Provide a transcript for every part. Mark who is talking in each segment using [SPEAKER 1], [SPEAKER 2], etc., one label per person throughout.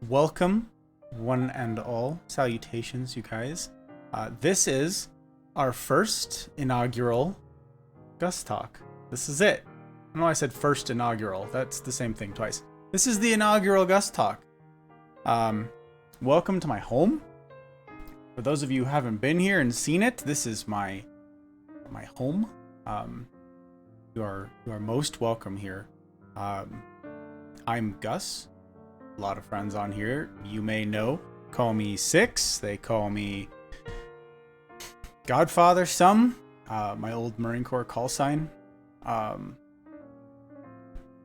[SPEAKER 1] welcome, one and all. Salutations, you guys. This is our first inaugural Gus-Talk. This is it. I don't know why I said first inaugural. That's the same thing twice. This is the inaugural Gus-Talk. Welcome to my home. For those of you who haven't been here and seen it, this is my home. You are most welcome here. I'm Gus. A lot of friends on here you may know call me Six. They call me Godfather. Some my old Marine Corps call sign.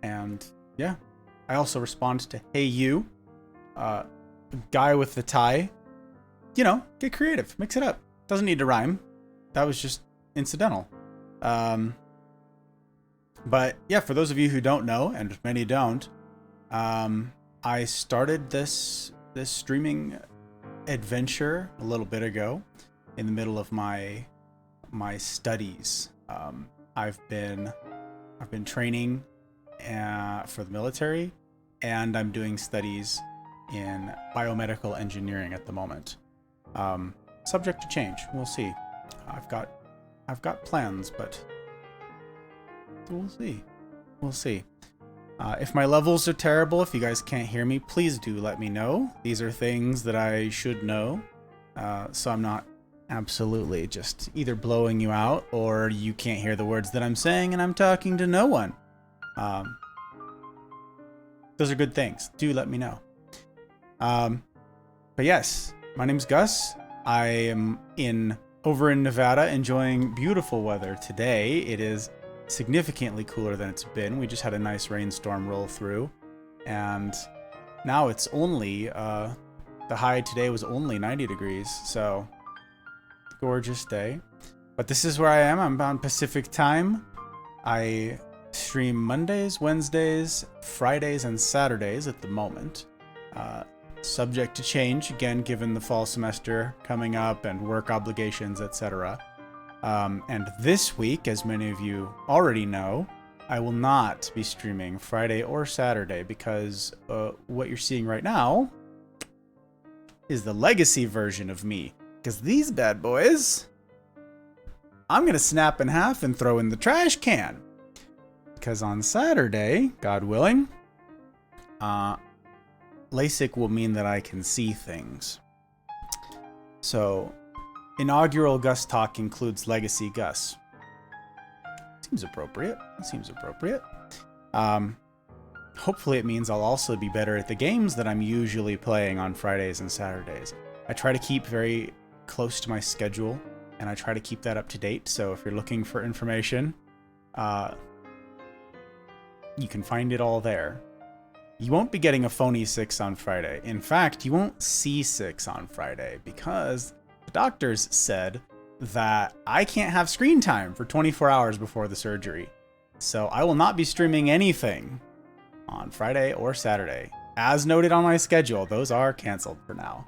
[SPEAKER 1] And yeah, I also respond to "Hey you," guy with the tie. You know, get creative, mix it up. Doesn't need to rhyme. That was just incidental. But yeah, for those of you who don't know, and many don't, I started this streaming adventure a little bit ago, in the middle of my studies. I've been training for the military, and I'm doing studies in biomedical engineering at the moment. Subject to change. We'll see. I've got plans, but we'll see. If my levels are terrible, if you guys can't hear me, please do let me know. These are things that I should know, so I'm not absolutely just either blowing you out or you can't hear the words that I'm saying and I'm talking to no one. Those are good things. Do let me know. But yes, my name's Gus. I am over in Nevada enjoying beautiful weather today. It is significantly cooler than it's been. We just had a nice rainstorm roll through, and now it's only the high today was only 90 degrees, so gorgeous day. But this is where I am. I'm on Pacific time. I stream Mondays, Wednesdays, Fridays, and Saturdays at the moment. Subject to change, again, given the fall semester coming up and work obligations, etc. And this week, as many of you already know, I will not be streaming Friday or Saturday because what you're seeing right now is the legacy version of me. Because these bad boys, I'm going to snap in half and throw in the trash can. Because on Saturday, God willing, LASIK will mean that I can see things. So, inaugural Gus-Talk includes Legacy Gus. Seems appropriate. Hopefully it means I'll also be better at the games that I'm usually playing on Fridays and Saturdays. I try to keep very close to my schedule, and I try to keep that up to date, so if you're looking for information, you can find it all there. You won't be getting a phony 6 on Friday. In fact, you won't see 6 on Friday because the doctors said that I can't have screen time for 24 hours before the surgery. So I will not be streaming anything on Friday or Saturday. As noted on my schedule, those are canceled for now.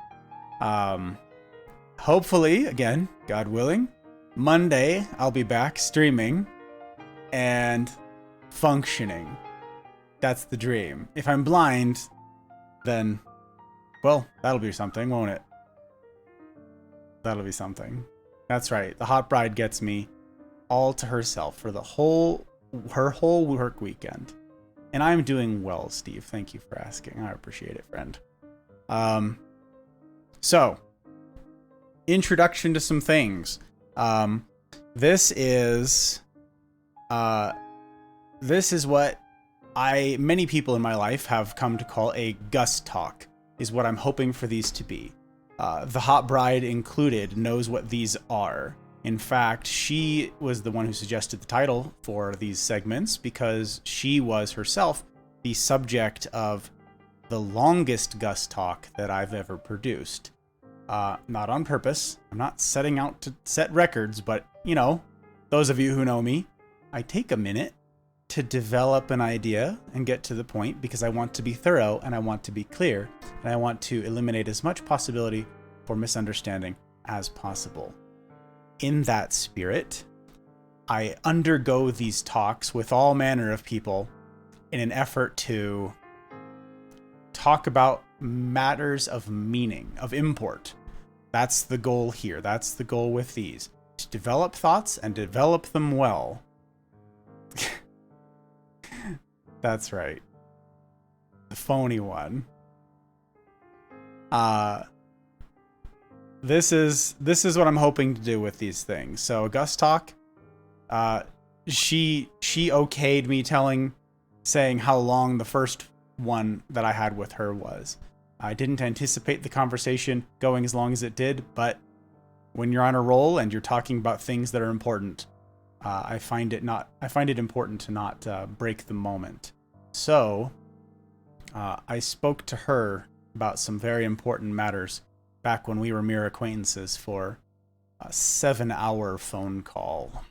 [SPEAKER 1] Hopefully, again, God willing, Monday I'll be back streaming and functioning. That's the dream. If I'm blind, then, well, that'll be something, won't it? That'll be something. That's right. The hot bride gets me all to herself for her whole work weekend. And I'm doing well, Steve. Thank you for asking. I appreciate it, friend. So, introduction to some things. This is what many people in my life have come to call a Gus-Talk, is what I'm hoping for these to be. The hot bride included knows what these are. In fact, she was the one who suggested the title for these segments because she was herself the subject of the longest Gus-Talk that I've ever produced. Not on purpose. I'm not setting out to set records, but, you know, those of you who know me, I take a minute to develop an idea and get to the point because I want to be thorough and I want to be clear and I want to eliminate as much possibility for misunderstanding as possible. In that spirit, I undergo these talks with all manner of people in an effort to talk about matters of meaning, of import. That's the goal here. That's the goal with these. To develop thoughts and develop them well. That's right. The phony one. This is what I'm hoping to do with these things. So Gus-Talk, she okayed me saying how long the first one that I had with her was. I didn't anticipate the conversation going as long as it did, but when you're on a roll and you're talking about things that are important, I find it important to not break the moment. So I spoke to her about some very important matters back when we were mere acquaintances for a 7-hour phone call.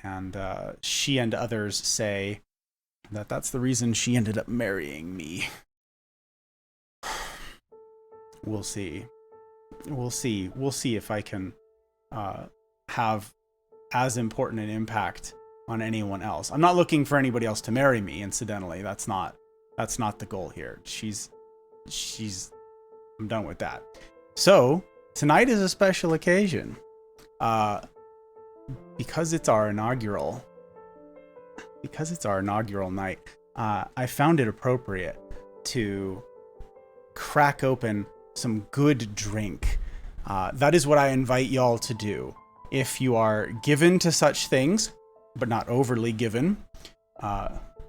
[SPEAKER 1] And she and others say that that's the reason she ended up marrying me. We'll see. We'll see if I can have as important an impact on anyone else. I'm not looking for anybody else to marry me, incidentally. That's not the goal here. I'm done with that. So, tonight is a special occasion. Because it's our inaugural night, I found it appropriate to crack open some good drink. That is what I invite y'all to do. If you are given to such things, but not overly given,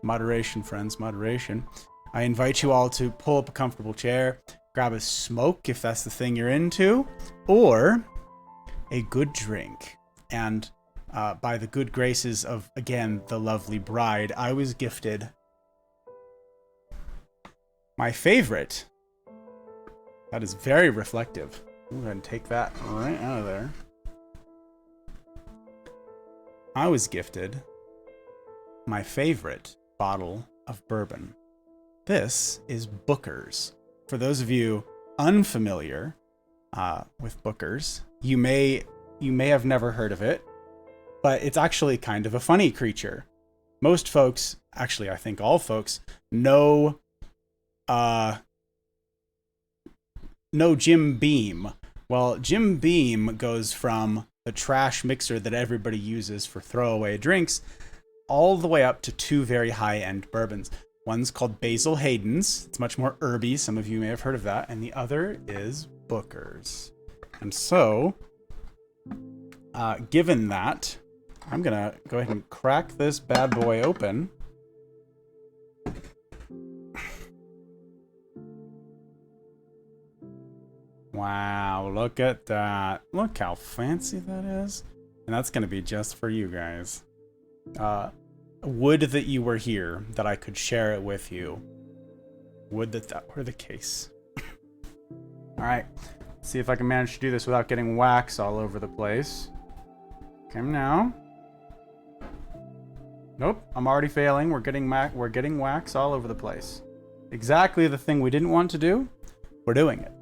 [SPEAKER 1] moderation, friends, moderation. I invite you all to pull up a comfortable chair, grab a smoke if that's the thing you're into, or a good drink. And by the good graces of, again, the lovely bride, I was gifted my favorite. That is very reflective. I'm going to take that right out of there. I was gifted my favorite bottle of bourbon. This is Booker's. For those of you unfamiliar with Booker's, you may have never heard of it, but it's actually kind of a funny creature. Most folks, actually I think all folks, know Jim Beam. Well, Jim Beam goes from the trash mixer that everybody uses for throwaway drinks all the way up to two very high-end bourbons. One's called Basil Hayden's. It's much more herby. Some of you may have heard of that. And the other is Booker's. And so, given that, I'm going to go ahead and crack this bad boy open. Wow, look at that. Look how fancy that is. And that's going to be just for you guys. Would that you were here, that I could share it with you. Would that were the case. Alright, see if I can manage to do this without getting wax all over the place. Come now. Nope, I'm already failing. We're getting wax all over the place. Exactly the thing we didn't want to do. We're doing it.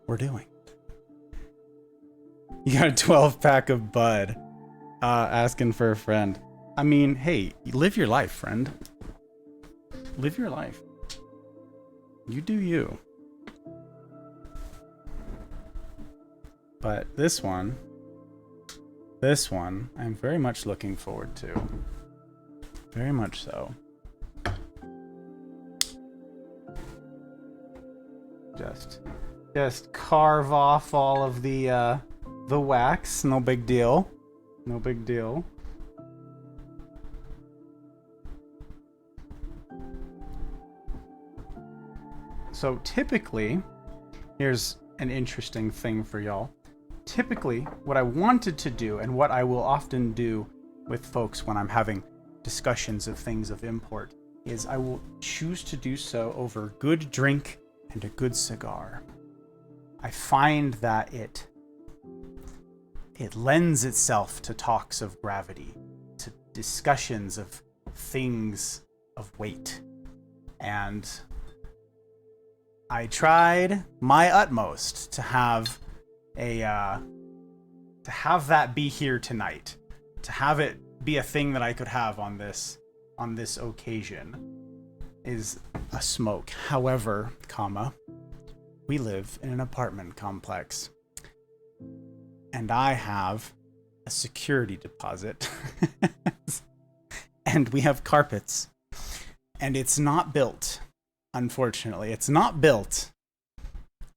[SPEAKER 1] We're doing it. You got a 12-pack of Bud. Asking for a friend. I mean, hey, live your life, friend. Live your life. You do you. But this one, I'm very much looking forward to. Very much so. Just carve off all of the wax. No big deal. No big deal. So typically, here's an interesting thing for y'all. Typically, what I wanted to do, and what I will often do with folks when I'm having discussions of things of import, is I will choose to do so over good drink and a good cigar. I find that it lends itself to talks of gravity, to discussions of things of weight. And I tried my utmost to have that be here tonight, to have it be a thing that I could have on this occasion. is a smoke. However, comma, we live in an apartment complex. And I have a security deposit. And we have carpets. And it's not built, unfortunately. It's not built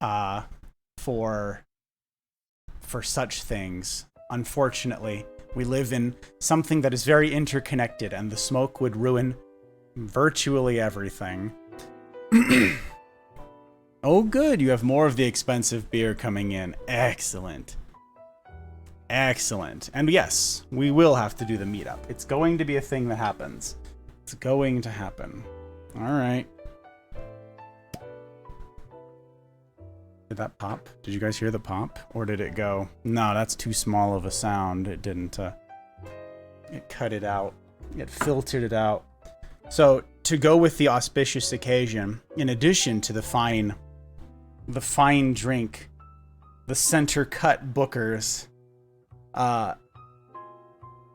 [SPEAKER 1] for such things. Unfortunately, we live in something that is very interconnected, and the smoke would ruin virtually everything. Oh, good. You have more of the expensive beer coming in. Excellent. Excellent. And yes, we will have to do the meetup. It's going to be a thing that happens. It's going to happen. All right. Did that pop? Did you guys hear the pop? Or did it go? No, that's too small of a sound. It didn't. It cut it out. It filtered it out. So, to go with the auspicious occasion, in addition to the fine drink, the center cut Bookers, I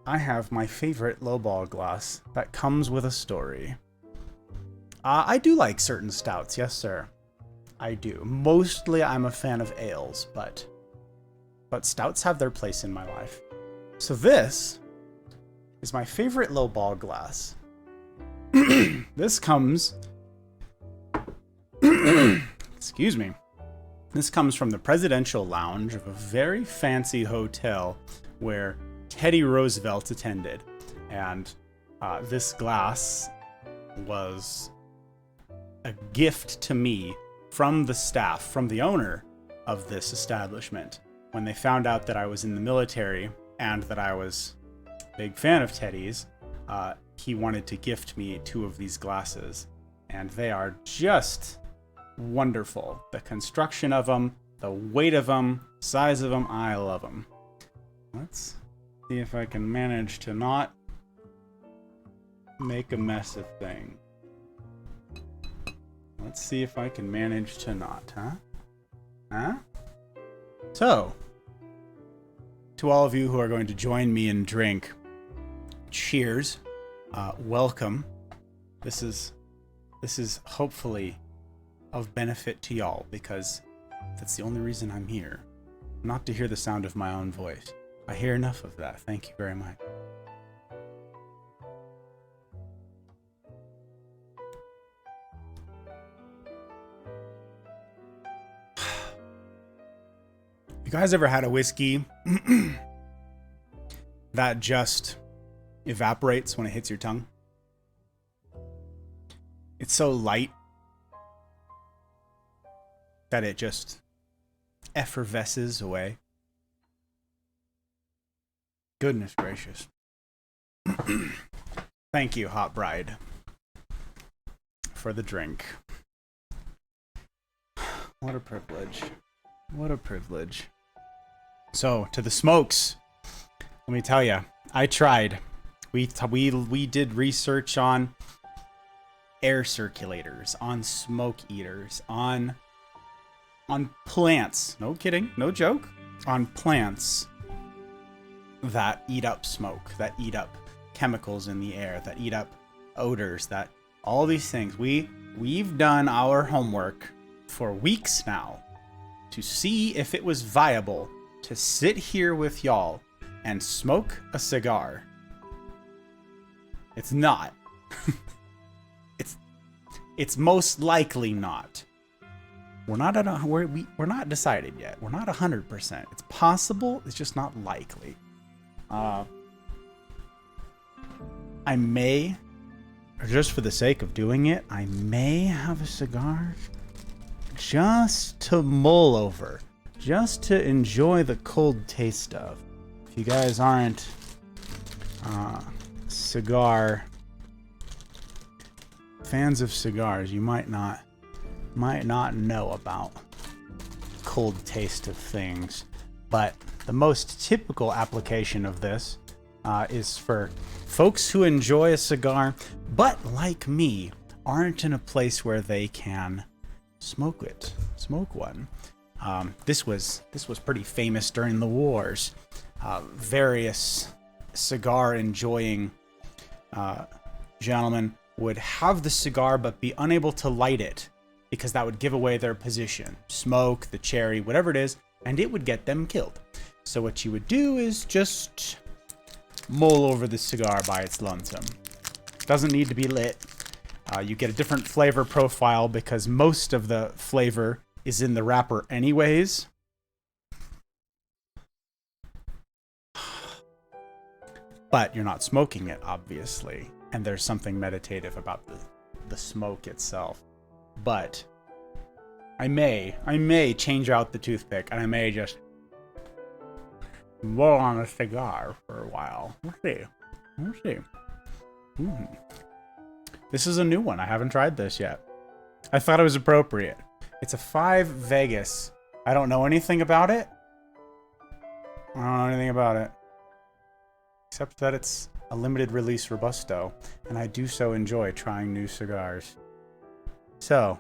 [SPEAKER 1] have my favorite lowball glass that comes with a story. I do like certain stouts, yes sir. I do. Mostly I'm a fan of ales, but stouts have their place in my life. So this is my favorite lowball glass. This comes... Excuse me. This comes from the presidential lounge of a very fancy hotel where Teddy Roosevelt attended. And this glass was a gift to me from the staff, from the owner of this establishment. When they found out that I was in the military and that I was a big fan of Teddy's, he wanted to gift me 2 of these glasses. And they are just wonderful. The construction of them, the weight of them, size of them, I love them. Let's see if I can manage to not make a mess of things. Let's see if I can manage to not, huh? So, to all of you who are going to join me and drink, cheers. Welcome. This is hopefully of benefit to y'all, because that's the only reason I'm here. Not to hear the sound of my own voice. I hear enough of that. Thank you very much. You guys ever had a whiskey that just evaporates when it hits your tongue? It's so light that it just effervesces away. Goodness gracious. Thank you, Hot Bride, for the drink. What a privilege. What a privilege. So, to the smokes, let me tell you, I tried. We did research on air circulators, on smoke eaters, on plants. No kidding, no joke. On plants that eat up smoke, that eat up chemicals in the air, that eat up odors, that all these things. We've done our homework for weeks now to see if it was viable to sit here with y'all and smoke a cigar. It's not. It's most likely not. We're not decided yet. We're not 100%. It's possible. It's just not likely. I may, or just for the sake of doing it, I may have a cigar just to mull over, just to enjoy the cold taste of. If you guys aren't fans of cigars, you might not know about cold taste of things. But the most typical application of this is for folks who enjoy a cigar, but like me, aren't in a place where they can smoke one. This was pretty famous during the wars. Various cigar enjoying gentlemen would have the cigar but be unable to light it because that would give away their position. Smoke, the cherry, whatever it is, and it would get them killed. So what you would do is just mull over the cigar by its lonesome. Doesn't need to be lit. You get a different flavor profile because most of the flavor is in the wrapper anyways. But you're not smoking it, obviously. And there's something meditative about the smoke itself. But I may change out the toothpick, and I may just roll on a cigar for a while. We'll see. This is a new one. I haven't tried this yet. I thought it was appropriate. It's a 5 Vegas. I don't know anything about it. Except that it's a limited release Robusto, and I do so enjoy trying new cigars. So,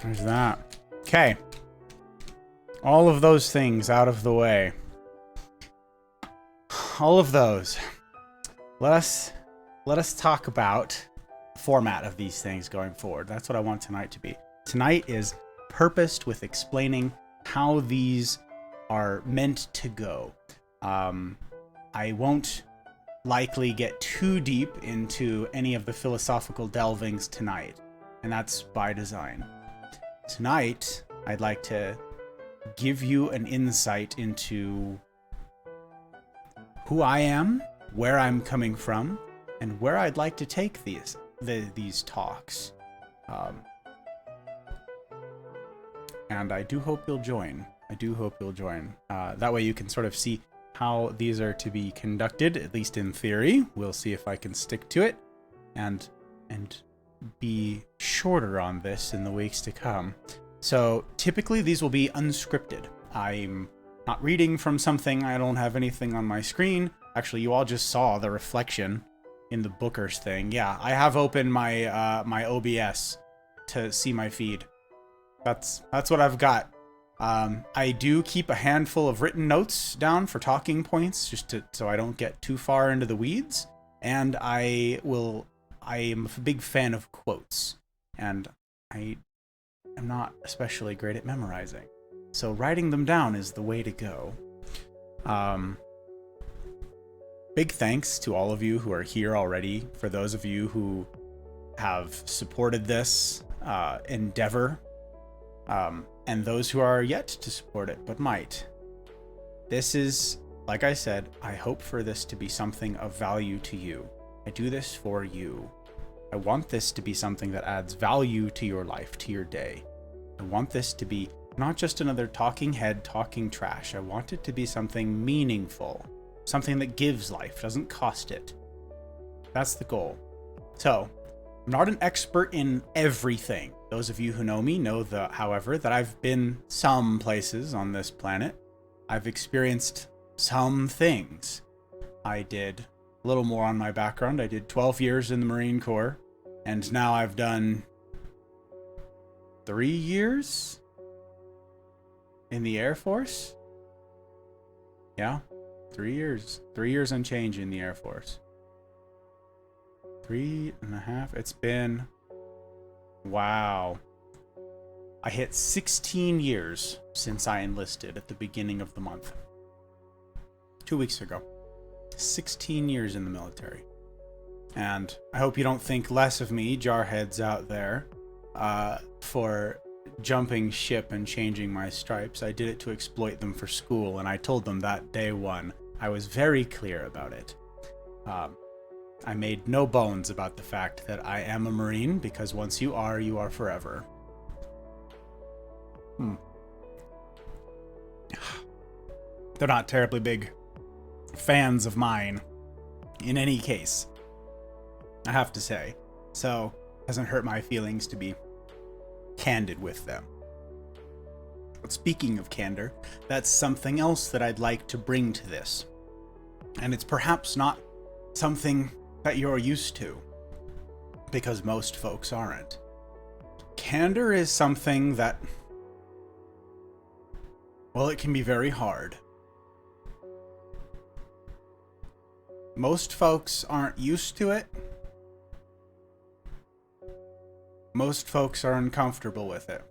[SPEAKER 1] there's that. Okay. All of those things out of the way. All of those. Let us talk about the format of these things going forward. That's what I want tonight to be. Tonight is purposed with explaining how these are meant to go. I won't likely get too deep into any of the philosophical delvings tonight, and that's by design. Tonight, I'd like to give you an insight into who I am, where I'm coming from, and where I'd like to take these talks. And I do hope you'll join. That way you can sort of see how these are to be conducted, at least in theory. We'll see if I can stick to it and be shorter on this in the weeks to come. So typically these will be unscripted. I'm not reading from something. I don't have anything on my screen. Actually, you all just saw the reflection in the Booker's thing. Yeah, I have opened my my OBS to see my feed. That's what I've got. I do keep a handful of written notes down for talking points, just so I don't get too far into the weeds. And I am a big fan of quotes, and I am not especially great at memorizing. So writing them down is the way to go. Big thanks to all of you who are here already. For those of you who have supported this endeavor, and those who are yet to support it but might. This is, like I said, I hope for this to be something of value to you. I do this for you. I want this to be something that adds value to your life, to your day. I want this to be not just another talking head talking trash. I want it to be something meaningful, something that gives life, doesn't cost it. That's the goal. So, I'm not an expert in everything. Those of you who know me know, however, that I've been some places on this planet. I've experienced some things. I did a little more on my background. I did 12 years in the Marine Corps, and now I've done 3 years in the Air Force. Yeah, 3 years. 3 years and change in the Air Force. 3.5. It's been... Wow. I hit 16 years since I enlisted at the beginning of the month. 2 weeks ago. 16 years in the military. And I hope you don't think less of me, jarheads out there, for jumping ship and changing my stripes. I did it to exploit them for school, and I told them that day one. I was very clear about it. I made no bones about the fact that I am a Marine, because once you are forever. They're not terribly big fans of mine, in any case, I have to say. So, it doesn't hurt my feelings to be candid with them. But speaking of candor, that's something else that I'd like to bring to this. And it's perhaps not something that you're used to, because most folks aren't. Candor is something that, well, it can be very hard. Most folks aren't used to it. Most folks are uncomfortable with it.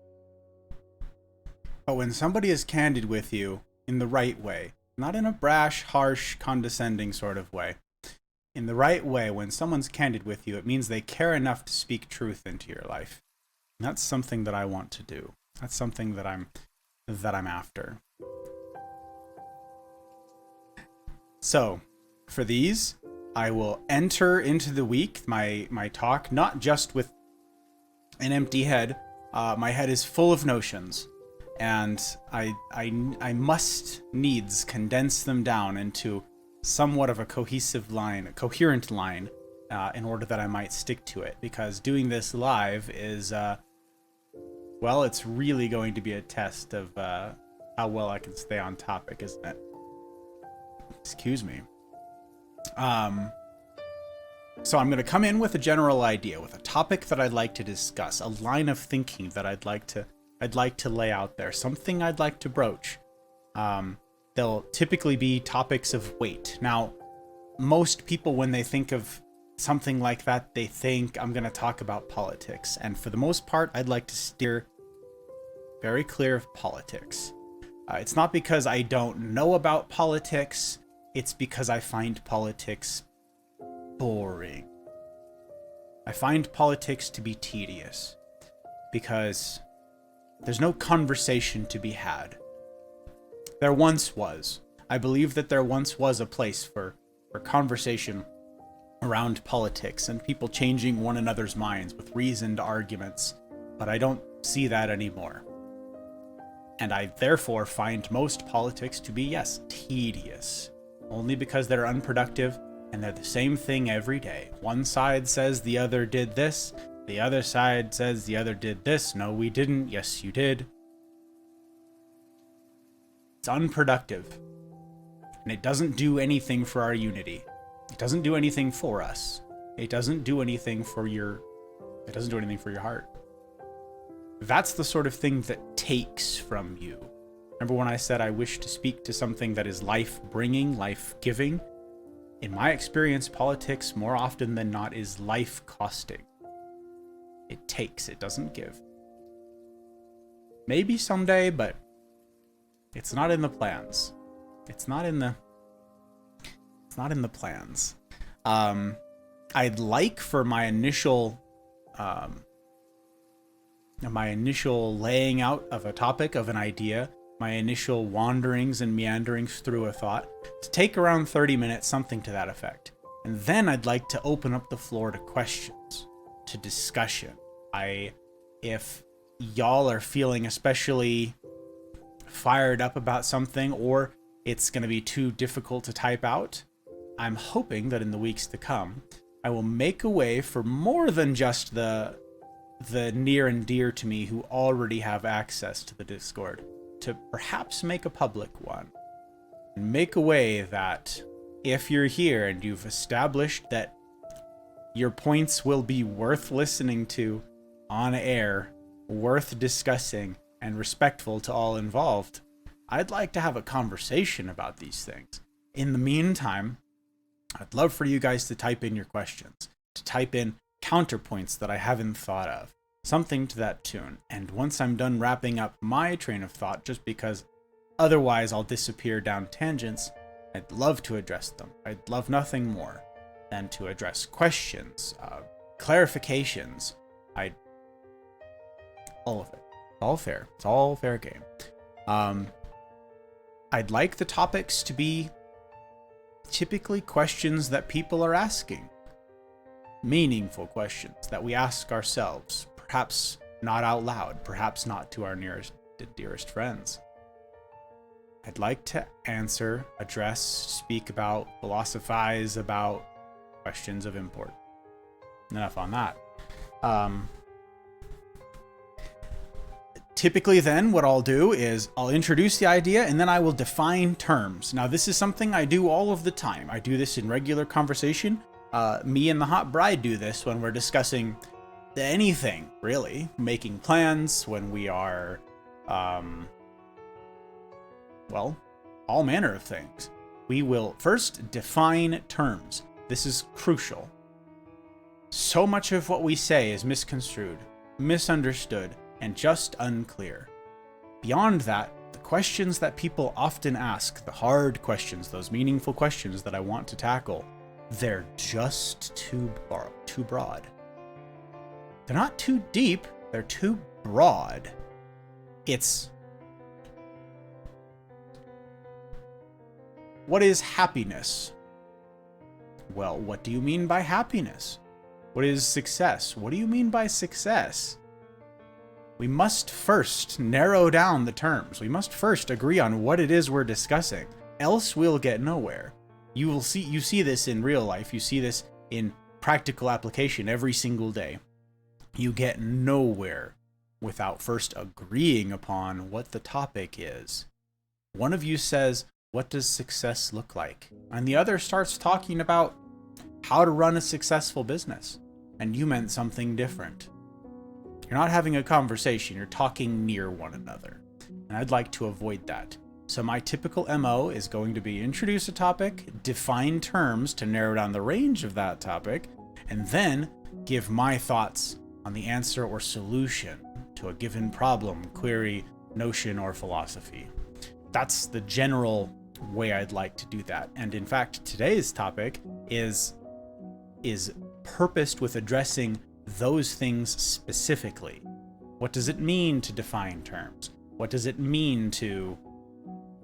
[SPEAKER 1] But when somebody is candid with you in the right way, not in a brash, harsh, condescending sort of way, in the right way, when someone's candid with you, it means they care enough to speak truth into your life. And that's something that I want to do. That's something that I'm after. So, for these, I will enter into the week, my talk, not just with an empty head. My head is full of notions, and I must needs condense them down into somewhat of a cohesive line, a coherent line, in order that I might stick to it. Because doing this live is, well, it's really going to be a test of how well I can stay on topic, isn't it? Excuse me. So I'm going to come in with a general idea, with a topic that I'd like to discuss, a line of thinking that I'd like to lay out there, something I'd like to broach. They'll typically be topics of weight. Now, most people, when they think of something like that, they think I'm going to talk about politics. And for the most part, I'd like to steer very clear of politics. It's not because I don't know about politics. It's because I find politics boring. I find politics to be tedious because there's no conversation to be had. There once was. I believe that there once was a place for conversation around politics and people changing one another's minds with reasoned arguments, but I don't see that anymore. And I therefore find most politics to be, yes, tedious, only because they're unproductive and they're the same thing every day. One side says the other did this, the other side says the other did this. No, we didn't. Yes, you did. It's unproductive. And it doesn't do anything for our unity. It doesn't do anything for us. It doesn't do anything for your heart. That's the sort of thing that takes from you. Remember when I said I wish to speak to something that is life-bringing, life-giving? In my experience, politics, more often than not, is life-costing. It takes, it doesn't give. Maybe someday, but it's not in the plans. It's not in the plans. I'd like for my initial laying out of a topic, of an idea, my initial wanderings and meanderings through a thought, to take around 30 minutes, something to that effect. And then I'd like to open up the floor to questions, to discussion. If y'all are feeling especially fired up about something, or it's going to be too difficult to type out, I'm hoping that in the weeks to come, I will make a way for more than just the near and dear to me who already have access to the Discord, to perhaps make a public one. And make a way that if you're here and you've established that your points will be worth listening to on air, worth discussing, and respectful to all involved, I'd like to have a conversation about these things. In the meantime, I'd love for you guys to type in your questions, to type in counterpoints that I haven't thought of, something to that tune. And once I'm done wrapping up my train of thought, just because otherwise I'll disappear down tangents, I'd love to address them. I'd love nothing more than to address questions, clarifications. All of it. It's all fair. It's all fair game. I'd like the topics to be typically questions that people are asking. Meaningful questions that we ask ourselves. Perhaps not out loud. Perhaps not to our nearest and dearest friends. I'd like to answer, address, speak about, philosophize about questions of import. Enough on that. Typically then, what I'll do is I'll introduce the idea and then I will define terms. Now, this is something I do all of the time. I do this in regular conversation. Me and the hot bride do this when we're discussing anything, really. Making plans, when we are, well, all manner of things. We will first define terms. This is crucial. So much of what we say is misconstrued, misunderstood, and just unclear. Beyond that, the questions that people often ask, the hard questions, those meaningful questions that I want to tackle, they're just too broad. They're not too deep, they're too broad. It's, what is happiness? Well, what do you mean by happiness? What is success? What do you mean by success? We must first narrow down the terms. We must first agree on what it is we're discussing. Else we'll get nowhere. You see this in real life. You see this in practical application every single day. You get nowhere without first agreeing upon what the topic is. One of you says, "What does success look like?" And the other starts talking about how to run a successful business. And you meant something different. You're not having a conversation, you're talking near one another. And I'd like to avoid that. So my typical MO is going to be introduce a topic, define terms to narrow down the range of that topic, and then give my thoughts on the answer or solution to a given problem, query, notion, or philosophy. That's the general way I'd like to do that. And in fact, today's topic is purposed with addressing those things specifically. What does it mean to define terms? What does it mean to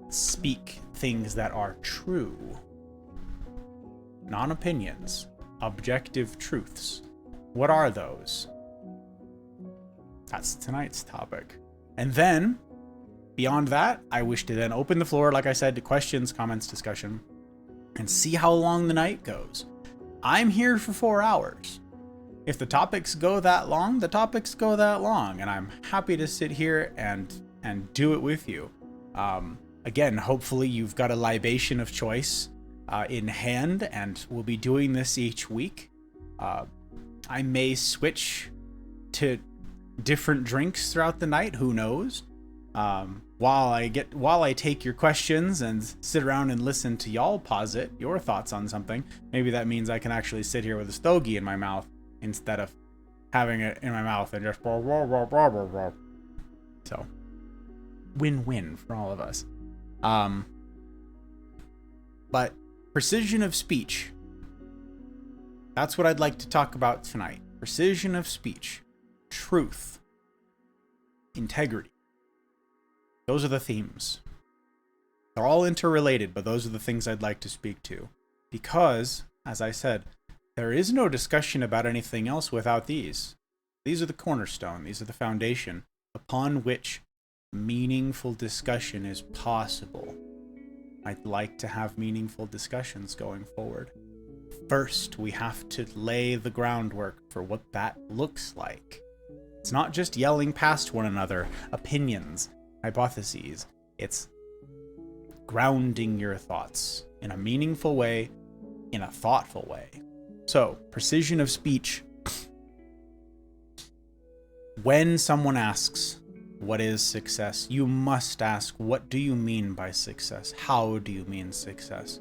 [SPEAKER 1] speak things that are true? Non-opinions, objective truths. What are those? That's tonight's topic. And then, beyond that, I wish to then open the floor, like I said, to questions, comments, discussion, and see how long the night goes. I'm here for 4 hours. If the topics go that long, the topics go that long, and I'm happy to sit here and do it with you. Again, hopefully you've got a libation of choice in hand, and we'll be doing this each week. I may switch to different drinks throughout the night, who knows? While I take your questions and sit around and listen to y'all posit your thoughts on something, maybe that means I can actually sit here with a stogie in my mouth instead of having it in my mouth and just blah, blah, blah, blah, blah, blah. So, win-win for all of us. But precision of speech. That's what I'd like to talk about tonight. Precision of speech, truth, integrity. Those are the themes. They're all interrelated, but those are the things I'd like to speak to. Because, as I said, there is no discussion about anything else without these. These are the cornerstone. These are the foundation upon which meaningful discussion is possible. I'd like to have meaningful discussions going forward. First, we have to lay the groundwork for what that looks like. It's not just yelling past one another, opinions, hypotheses. It's grounding your thoughts in a meaningful way, in a thoughtful way. So, precision of speech. When someone asks, what is success? You must ask, what do you mean by success? How do you mean success?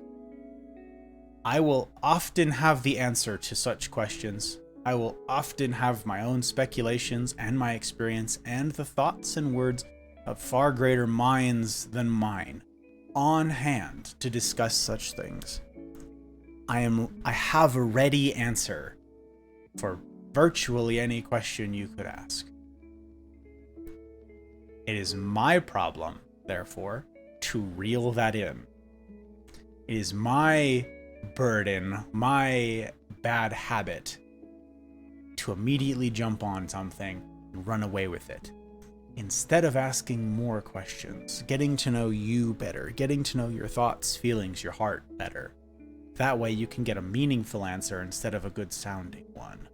[SPEAKER 1] I will often have the answer to such questions. I will often have my own speculations and my experience and the thoughts and words of far greater minds than mine on hand to discuss such things. I have a ready answer for virtually any question you could ask. It is my problem, therefore, to reel that in. It is my burden, my bad habit, to immediately jump on something and run away with it. Instead of asking more questions, getting to know you better, getting to know your thoughts, feelings, your heart better. That way you can get a meaningful answer instead of a good sounding one.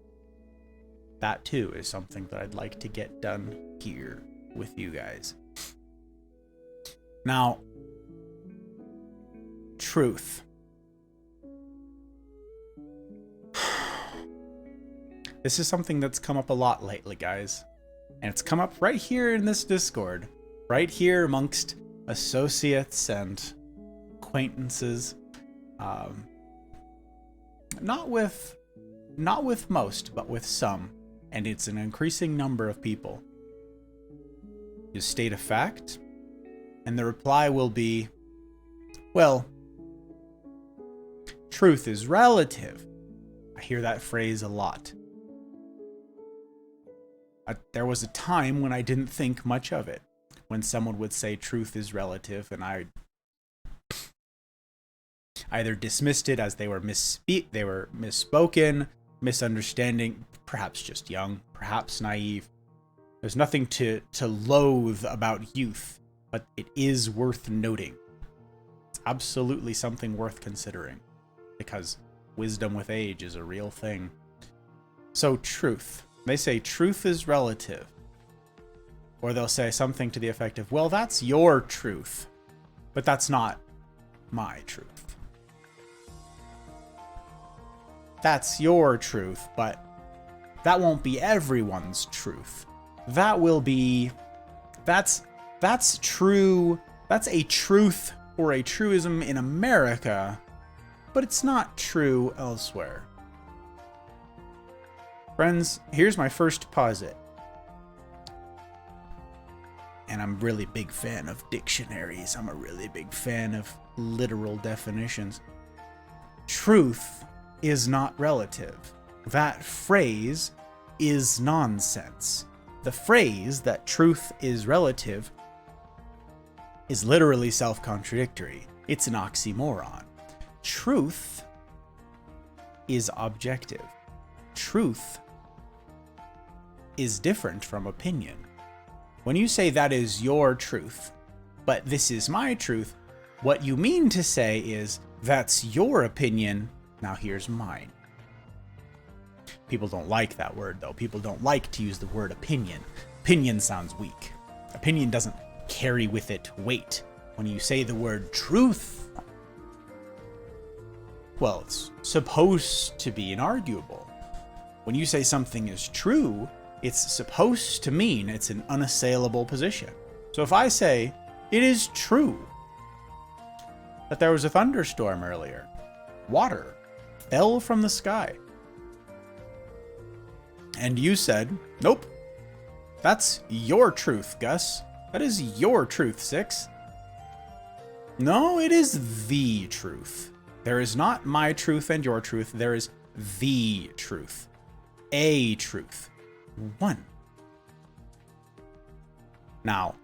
[SPEAKER 1] That too is something that I'd like to get done here with you guys. Now, truth. This is something that's come up a lot lately, guys. And it's come up right here in this Discord. Right here amongst associates and acquaintances. Um, not with most, but with some, and it's an increasing number of people. You state a fact, and the reply will be, well, truth is relative. I hear that phrase a lot. There was a time when I didn't think much of it, when someone would say truth is relative, and I either dismissed it as they were misspoken, misunderstanding, perhaps just young, perhaps naive. There's nothing to loathe about youth, but it is worth noting. It's absolutely something worth considering, because wisdom with age is a real thing. So truth. They say truth is relative. Or they'll say something to the effect of, well, that's your truth, but that's not my truth. That's your truth, but that won't be everyone's truth. That will be, that's true. That's a truth or a truism in America, but it's not true elsewhere. Friends, here's my first posit. And I'm a really big fan of dictionaries. I'm a really big fan of literal definitions. Truth is not relative. That phrase is nonsense. The phrase that truth is relative is literally self-contradictory. It's an oxymoron. Truth is objective. Truth is different from opinion. When you say that is your truth, but this is my truth, what you mean to say is that's your opinion, now here's mine. People don't like that word, though. People don't like to use the word opinion. Opinion sounds weak. Opinion doesn't carry with it weight. When you say the word truth, well, it's supposed to be inarguable. When you say something is true, it's supposed to mean it's an unassailable position. So if I say, it is true that there was a thunderstorm earlier, water fell from the sky, and you said, nope, that's your truth, Gus. That is your truth, Six. No, it is the truth. There is not my truth and your truth. There is the truth. A truth. One. Now,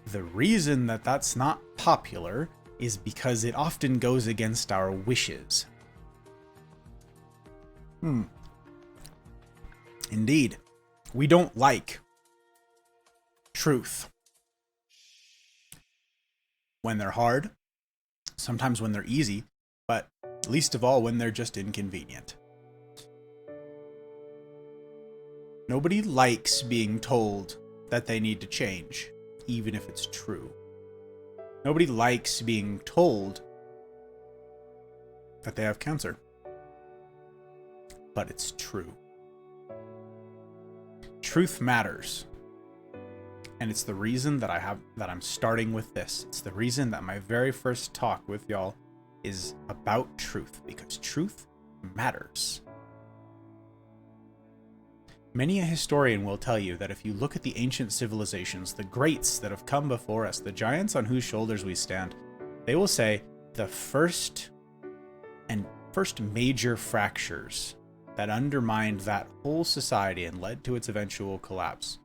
[SPEAKER 1] the reason that that's not popular is because it often goes against our wishes. Indeed, we don't like truth. When they're hard, sometimes when they're easy, but least of all when they're just inconvenient. Nobody likes being told that they need to change, even if it's true. Nobody likes being told that they have cancer, but it's true. Truth matters. And it's the reason that I'm starting with this. It's the reason that my very first talk with y'all is about truth, because truth matters. Many a historian will tell you that if you look at the ancient civilizations, the greats that have come before us, the giants on whose shoulders we stand, they will say the first major fractures that undermined that whole society and led to its eventual collapse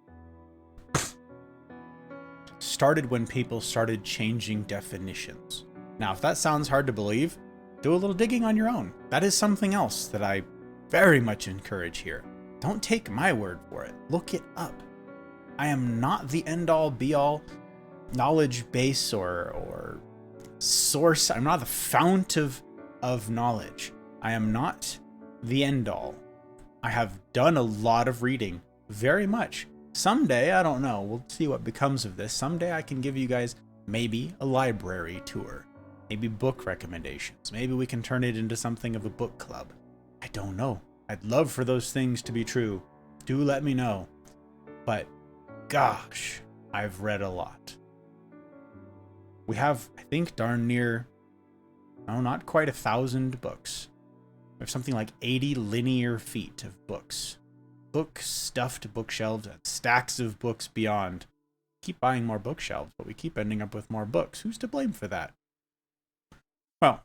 [SPEAKER 1] started when people started changing definitions. Now, if that sounds hard to believe, do a little digging on your own. That is something else that I very much encourage here. Don't take my word for it. Look it up. I am not the end-all, be-all knowledge base or source. I'm not the fount of knowledge. I am not the end-all. I have done a lot of reading, very much. Someday, I don't know, we'll see what becomes of this. Someday I can give you guys maybe a library tour, maybe book recommendations. Maybe we can turn it into something of a book club. I don't know. I'd love for those things to be true. Do let me know. But gosh, I've read a lot. We have, I think, darn near No, not quite 1,000 books. We have something like 80 linear feet of books. Book-stuffed bookshelves and stacks of books beyond. Keep buying more bookshelves, but we keep ending up with more books. Who's to blame for that? Well,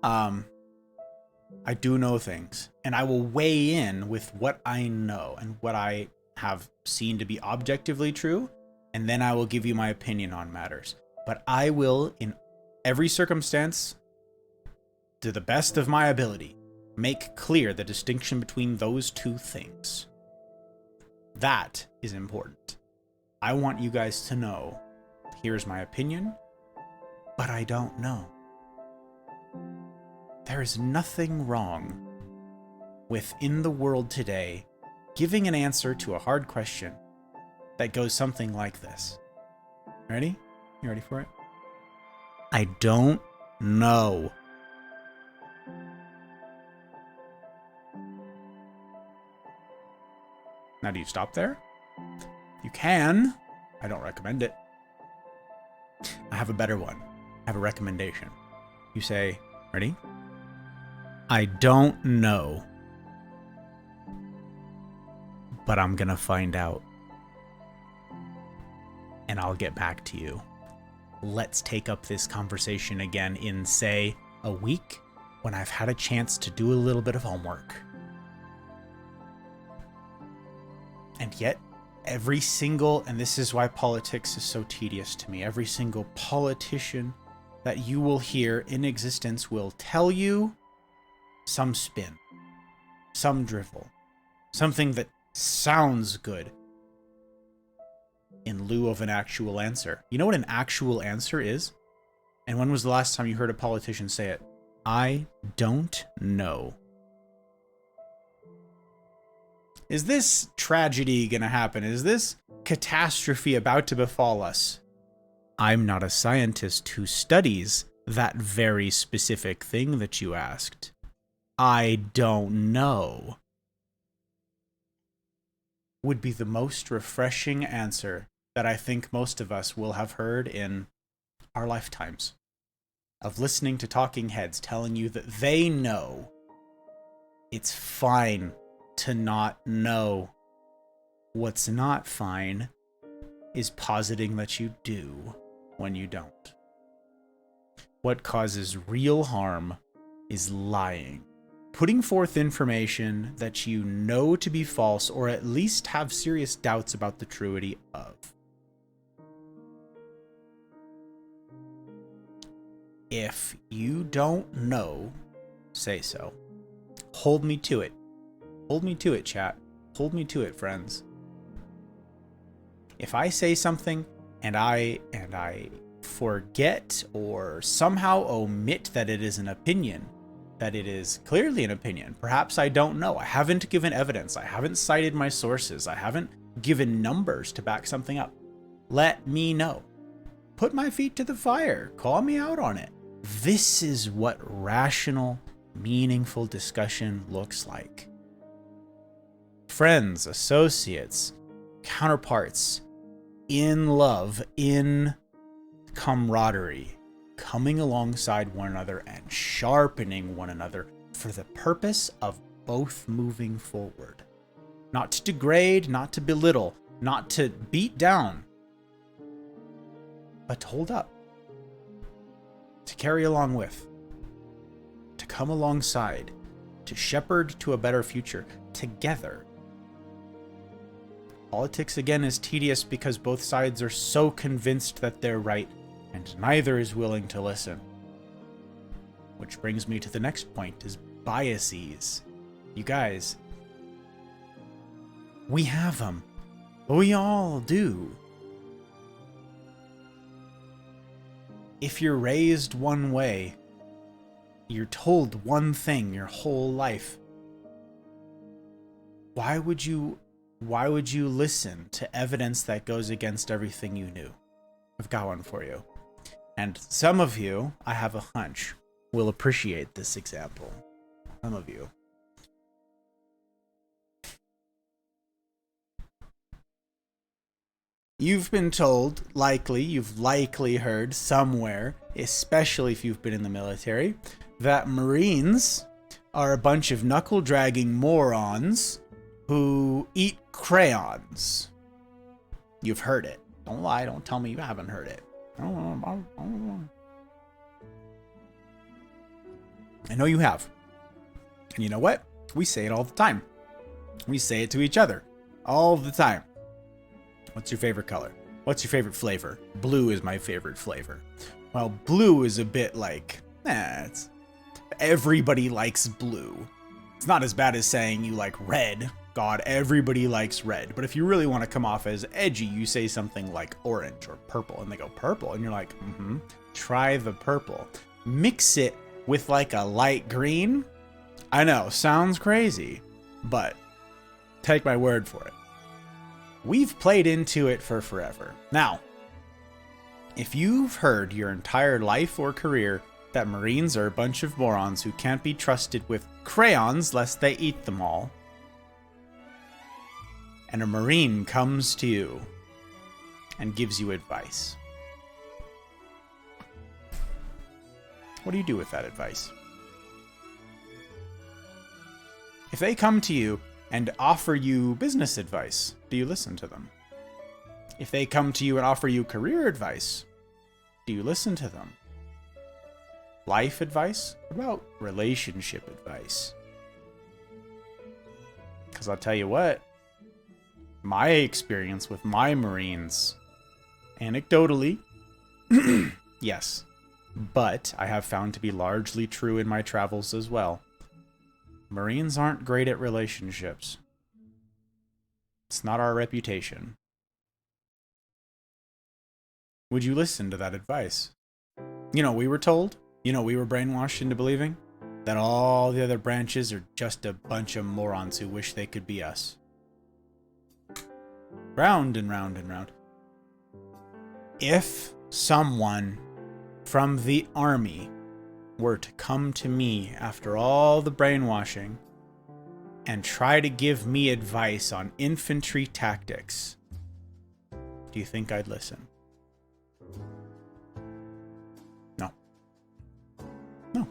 [SPEAKER 1] I do know things, and I will weigh in with what I know and what I have seen to be objectively true, and then I will give you my opinion on matters. But I will, in every circumstance, to the best of my ability, make clear the distinction between those two things. That is important. I want you guys to know, here's my opinion, but I don't know. There is nothing wrong with, in the world today, giving an answer to a hard question that goes something like this. Ready? You ready for it? I don't know. Now, do you stop there? You can. I don't recommend it. I have a better one. I have a recommendation. You say, ready? I don't know, but I'm gonna find out, and I'll get back to you. Let's take up this conversation again in, say, a week, when I've had a chance to do a little bit of homework. And yet, every single, and this is why politics is so tedious to me, every single politician that you will hear in existence will tell you some spin, some drivel, something that sounds good in lieu of an actual answer. You know what an actual answer is? And when was the last time you heard a politician say it? I don't know. Is this tragedy gonna happen? Is this catastrophe about to befall us? I'm not a scientist who studies that very specific thing that you asked. I don't know. Would be the most refreshing answer that I think most of us will have heard in our lifetimes. Of listening to talking heads telling you that they know. It's fine to not know. What's not fine is positing that you do when you don't. What causes real harm is lying. Putting forth information that you know to be false, or at least have serious doubts about the truity of. If you don't know, say so. Hold me to it. Hold me to it, chat. Hold me to it, friends. If I say something and I forget or somehow omit that it is an opinion, that it is clearly an opinion, perhaps I don't know, I haven't given evidence, I haven't cited my sources, I haven't given numbers to back something up, let me know. Put my feet to the fire. Call me out on it. This is what rational, meaningful discussion looks like. Friends, associates, counterparts, in love, in camaraderie, coming alongside one another and sharpening one another for the purpose of both moving forward. Not to degrade, not to belittle, not to beat down, but to hold up, to carry along with, to come alongside, to shepherd to a better future together. Politics, again, is tedious because both sides are so convinced that they're right, and neither is willing to listen. Which brings me to the next point, is biases. You guys, we have them. We all do. If you're raised one way, you're told one thing your whole life, why would you listen to evidence that goes against everything you knew? I've got one for you. And some of you, I have a hunch, will appreciate this example. Some of you. You've been told, you've likely heard somewhere, especially if you've been in the military, that Marines are a bunch of knuckle-dragging morons who eat crayons. You've heard it. Don't lie. Don't tell me you haven't heard it. I know you have. And you know what? We say it all the time. We say it to each other all the time. What's your favorite color? What's your favorite flavor? Blue is my favorite flavor. Well, blue is a bit like, everybody likes blue. It's not as bad as saying you like red. God, everybody likes red. But if you really want to come off as edgy, you say something like orange or purple, and they go purple, and you're like, try the purple. Mix it with like a light green. I know, sounds crazy, but take my word for it. We've played into it for forever. Now, if you've heard your entire life or career that Marines are a bunch of morons who can't be trusted with crayons lest they eat them all, and a Marine comes to you and gives you advice, what do you do with that advice? If they come to you and offer you business advice, do you listen to them? If they come to you and offer you career advice, do you listen to them? Life advice? What about relationship advice? Because I'll tell you what, my experience with my Marines, anecdotally, yes, but I have found to be largely true in my travels as well. Marines aren't great at relationships. It's not our reputation. Would you listen to that advice? We were told, we were brainwashed into believing that all the other branches are just a bunch of morons who wish they could be us. Round and round and round. If someone from the army were to come to me after all the brainwashing and try to give me advice on infantry tactics, do you think I'd listen? No.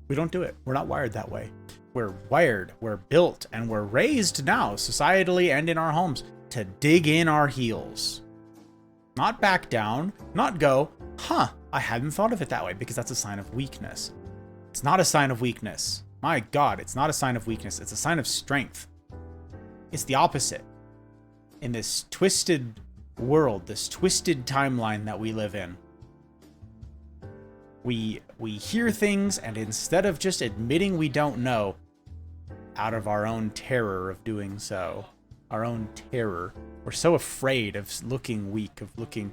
[SPEAKER 1] We don't do it. We're not wired that way. We're wired, we're built, and we're raised now, societally and in our homes, to dig in our heels. Not back down, not go, I hadn't thought of it that way, because that's a sign of weakness. It's not a sign of weakness. My God, it's not a sign of weakness. It's a sign of strength. It's the opposite. In this twisted world, this twisted timeline that we live in, we hear things, and instead of just admitting we don't know, out of our own terror of doing so, our own terror, we're so afraid of looking weak, of looking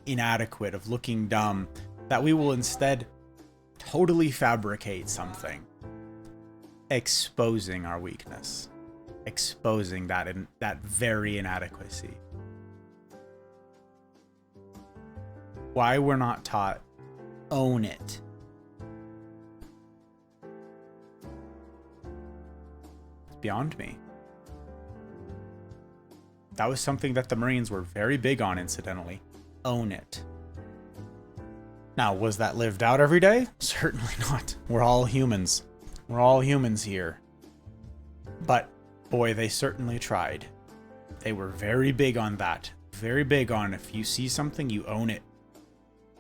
[SPEAKER 1] inadequate, of looking dumb, that we will instead totally fabricate something, exposing our weakness, exposing that very inadequacy. Why we're not taught, own it. It's beyond me. That was something that the Marines were very big on, incidentally. Own it. Now, was that lived out every day? Certainly not. We're all humans. We're all humans here. But, boy, they certainly tried. They were very big on that. Very big on, if you see something, you own it.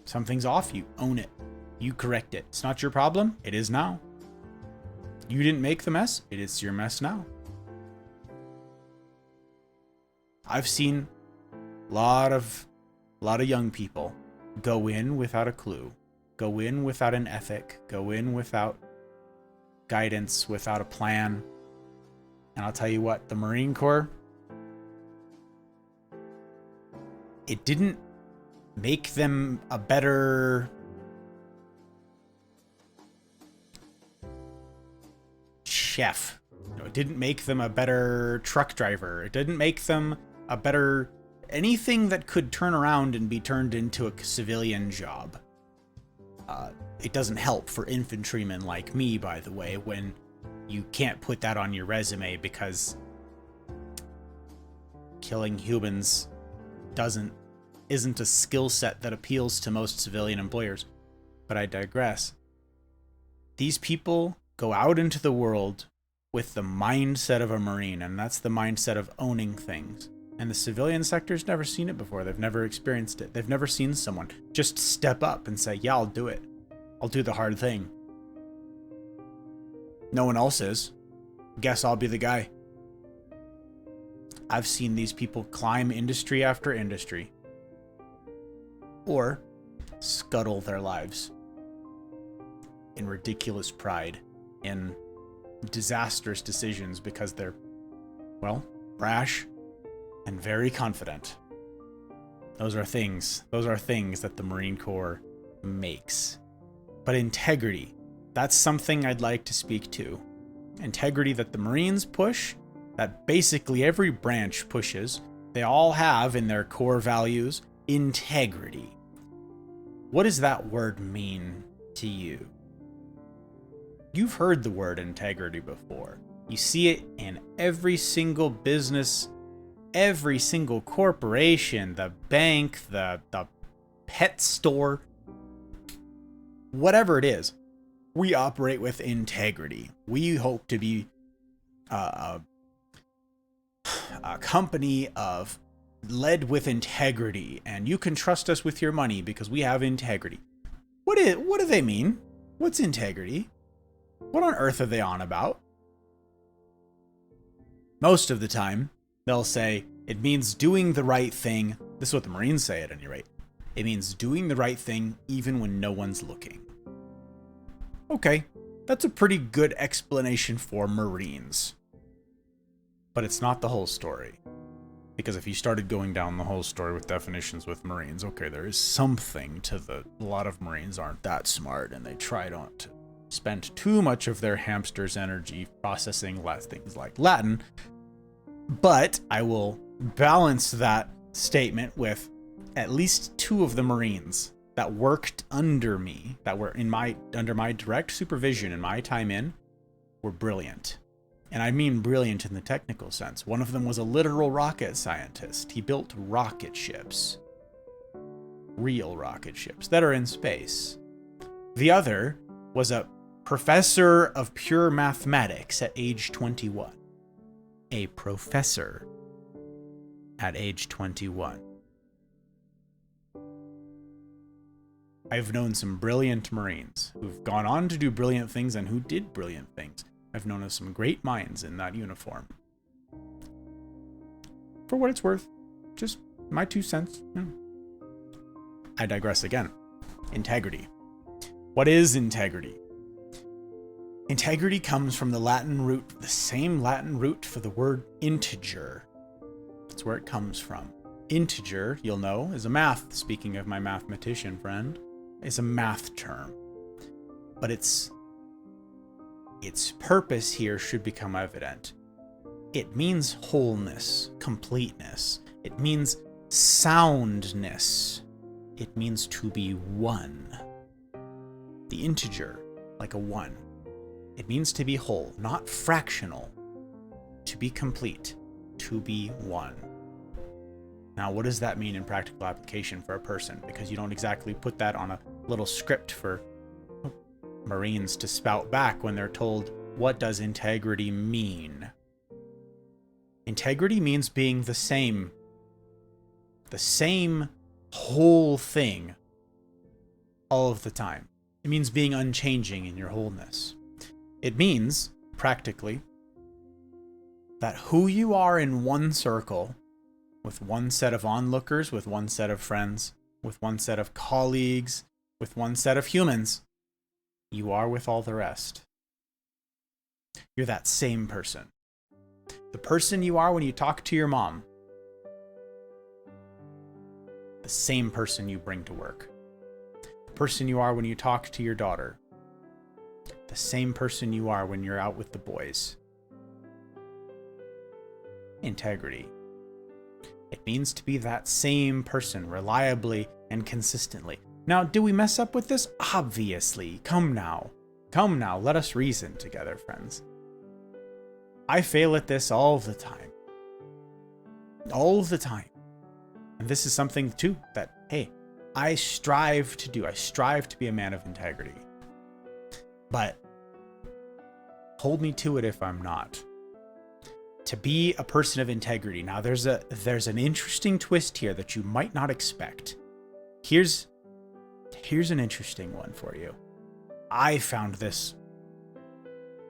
[SPEAKER 1] Something's off, you own it. You correct it. It's not your problem. It is now. You didn't make the mess. It is your mess now. I've seen a lot of young people go in without a clue, go in without an ethic, go in without guidance, without a plan. And I'll tell you what, the Marine Corps, it didn't make them a better chef. It didn't make them a better truck driver. It didn't make them a better anything that could turn around and be turned into a civilian job. It doesn't help for infantrymen like me, by the way, when you can't put that on your resume because killing humans isn't a skill set that appeals to most civilian employers. But I digress. These people go out into the world with the mindset of a Marine, and that's the mindset of owning things. And the civilian sector's never seen it before. They've never experienced it. They've never seen someone just step up and say, yeah, I'll do it. I'll do the hard thing. No one else is. Guess I'll be the guy. I've seen these people climb industry after industry, or scuttle their lives in ridiculous pride, in disastrous decisions because they're, well, brash and very confident. Those are things that the Marine Corps makes. But integrity, that's something I'd like to speak to. Integrity that the Marines push, that basically every branch pushes. They all have in their core values integrity. What does that word mean to you? You've heard the word integrity before. You see it in every single business, every single corporation, the bank, the pet store, whatever it is. We operate with integrity. We hope to be a company of led with integrity, and you can trust us with your money because we have integrity. What do they mean? What's integrity? What on earth are they on about? Most of the time, they'll say it means doing the right thing. This is what the Marines say at any rate. It means doing the right thing even when no one's looking. Okay, that's a pretty good explanation for Marines. But it's not the whole story. Because if you started going down the whole story with definitions with Marines, okay, there is something to a lot of Marines aren't that smart, and they try not to spend too much of their hamster's energy processing things like Latin. But I will balance that statement with at least 2 of the Marines that worked under me, that were under my direct supervision and my time in, were brilliant. And I mean brilliant in the technical sense. One of them was a literal rocket scientist. He built rocket ships. Real rocket ships that are in space. The other was a professor of pure mathematics at age 21. A professor at age 21. I've known some brilliant Marines who've gone on to do brilliant things and who did brilliant things. I've known of some great minds in that uniform. For what it's worth, just my 2 cents. I digress again. Integrity. What is integrity? Integrity comes from the Latin root, the same Latin root for the word integer. That's where it comes from. Integer, you'll know, is a math, speaking of my mathematician friend, is a math term. But its purpose here should become evident. It means wholeness, completeness. It means soundness. It means to be one. The integer, like a 1. It means to be whole, not fractional. To be complete, to be one. Now, what does that mean in practical application for a person? Because you don't exactly put that on a little script for Marines to spout back when they're told, what does integrity mean? Integrity means being the same whole thing all of the time. It means being unchanging in your wholeness. It means, practically, that who you are in one circle, with one set of onlookers, with one set of friends, with one set of colleagues, with one set of humans, you are with all the rest. You're that same person. The person you are when you talk to your mom. The same person you bring to work. The person you are when you talk to your daughter. The same person you are when you're out with the boys. Integrity. It means to be that same person, reliably and consistently. Now, do we mess up with this? Obviously. Come now. Come now, let us reason together, friends. I fail at this all the time. All the time. And this is something, too, that, hey, I strive to do. I strive to be a man of integrity. But hold me to it if I'm not. To be a person of integrity. Now, there's an interesting twist here that you might not expect. Here's an interesting one for you. I found this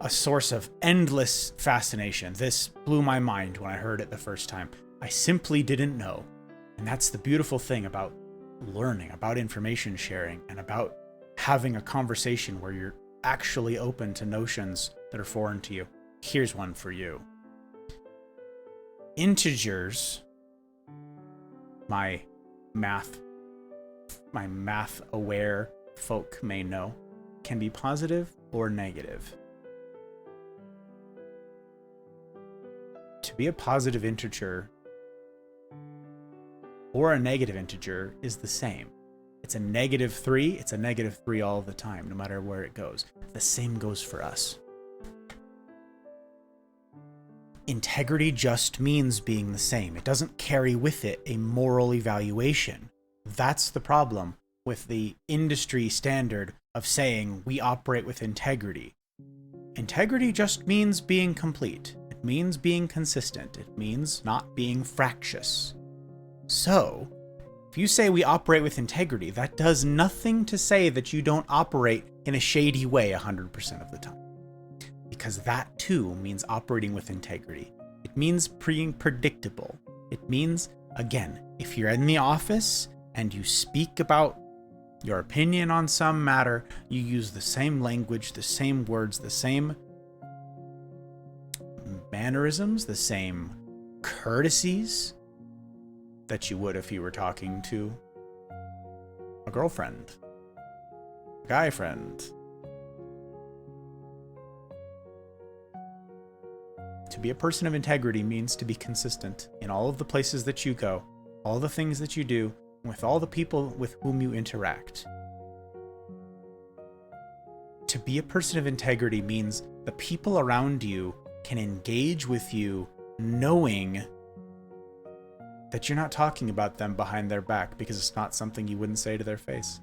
[SPEAKER 1] a source of endless fascination. This blew my mind when I heard it the first time. I simply didn't know. And that's the beautiful thing about learning, about information sharing, and about having a conversation where you're actually open to notions that are foreign to you. Here's one for you. Integers, my math aware folk may know, can be positive or negative. To be a positive integer or a negative integer is the same. It's a -3, it's a -3 all the time, no matter where it goes. The same goes for us. Integrity just means being the same. It doesn't carry with it a moral evaluation. That's the problem with the industry standard of saying we operate with integrity. Integrity just means being complete. It means being consistent. It means not being fractious. So, if you say we operate with integrity, that does nothing to say that you don't operate in a shady way 100% of the time. Because that too means operating with integrity. It means being predictable. It means, again, if you're in the office and you speak about your opinion on some matter, you use the same language, the same words, the same mannerisms, the same courtesies that you would if you were talking to a girlfriend, a guy friend. To be a person of integrity means to be consistent in all of the places that you go, all the things that you do, with all the people with whom you interact. To be a person of integrity means the people around you can engage with you knowing that you're not talking about them behind their back because it's not something you wouldn't say to their face.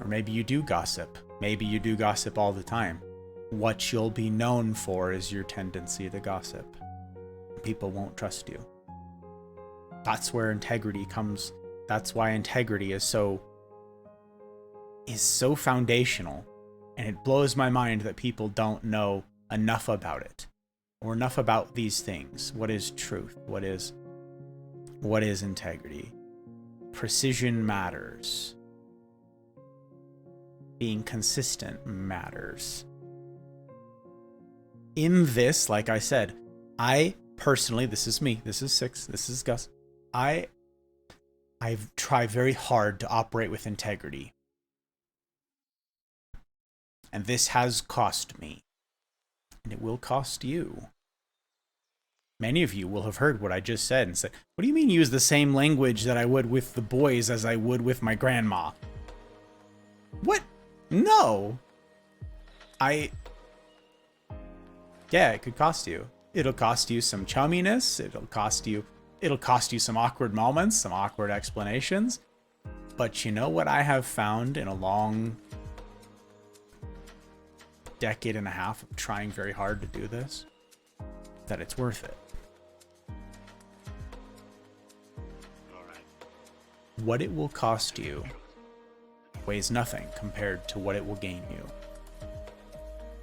[SPEAKER 1] Or maybe you do gossip. Maybe you do gossip all the time. What you'll be known for is your tendency to gossip. People won't trust you. That's where integrity comes. That's why integrity is so foundational. And it blows my mind that people don't know enough about it. Or enough about these things. What is truth? What is integrity? Precision matters. Being consistent matters. In this, like I said, I personally, this is me, this is Six, this is Gus, I try very hard to operate with integrity. And this has cost me. And it will cost you. Many of you will have heard what I just said and said, what do you mean use the same language that I would with the boys as I would with my grandma? What? No. Yeah, it could cost you. It'll cost you some chumminess. It'll cost you some awkward moments, some awkward explanations. But you know what I have found in a long decade and a half of trying very hard to do this? That it's worth it. What it will cost you weighs nothing compared to what it will gain you.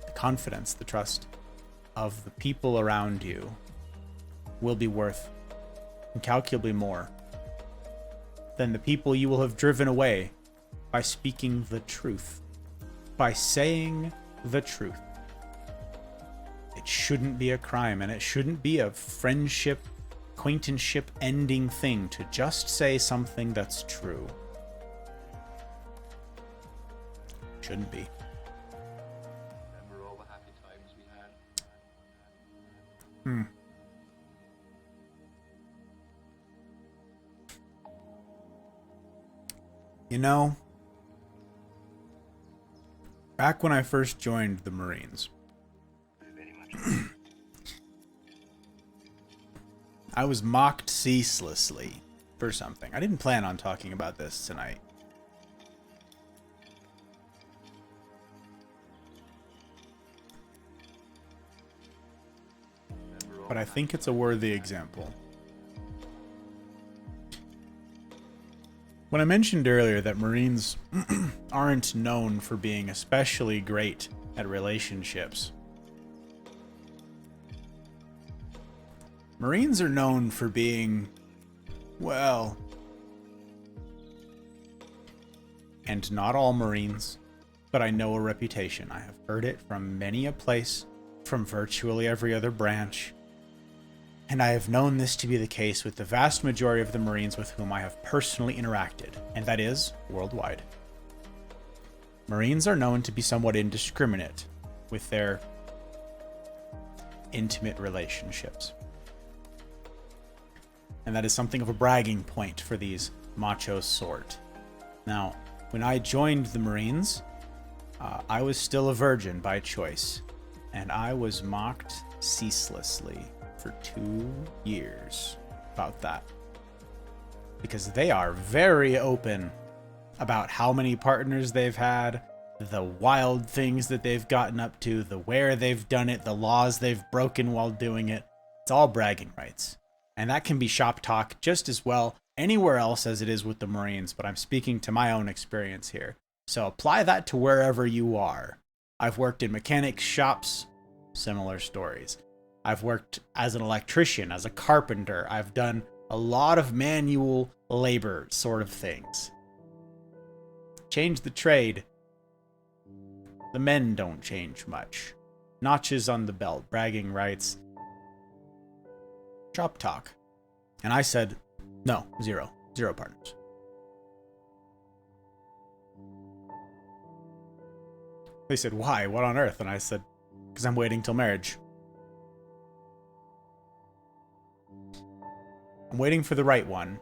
[SPEAKER 1] The confidence, the trust of the people around you will be worth incalculably more than the people you will have driven away by speaking the truth, by saying the truth. It shouldn't be a crime, and it shouldn't be a friendship, acquaintanceship ending thing to just say something that's true. Shouldn't be.
[SPEAKER 2] Remember all the happy times we had?
[SPEAKER 1] You know, back when I first joined the Marines, I was mocked ceaselessly for something. I didn't plan on talking about this tonight. But I think it's a worthy example. When I mentioned earlier that Marines aren't known for being especially great at relationships, Marines are known for being, well, and not all Marines, but I know a reputation. I have heard it from many a place, from virtually every other branch, and I have known this to be the case with the vast majority of the Marines with whom I have personally interacted, and that is worldwide. Marines are known to be somewhat indiscriminate with their intimate relationships. And that is something of a bragging point for these macho sort. Now, when I joined the Marines, I was still a virgin by choice, and I was mocked ceaselessly for 2 years about that. Because they are very open about how many partners they've had, the wild things that they've gotten up to, the where they've done it, the laws they've broken while doing it. It's all bragging rights. And that can be shop talk just as well anywhere else as it is with the Marines, but I'm speaking to my own experience here. So apply that to wherever you are. I've worked in mechanics shops, similar stories. I've worked as an electrician, as a carpenter. I've done a lot of manual labor sort of things. Change the trade. The men don't change much. Notches on the belt, bragging rights, shop talk. And I said, no, zero partners. They said, why? What on earth? And I said, because I'm waiting till marriage. I'm waiting for the right one.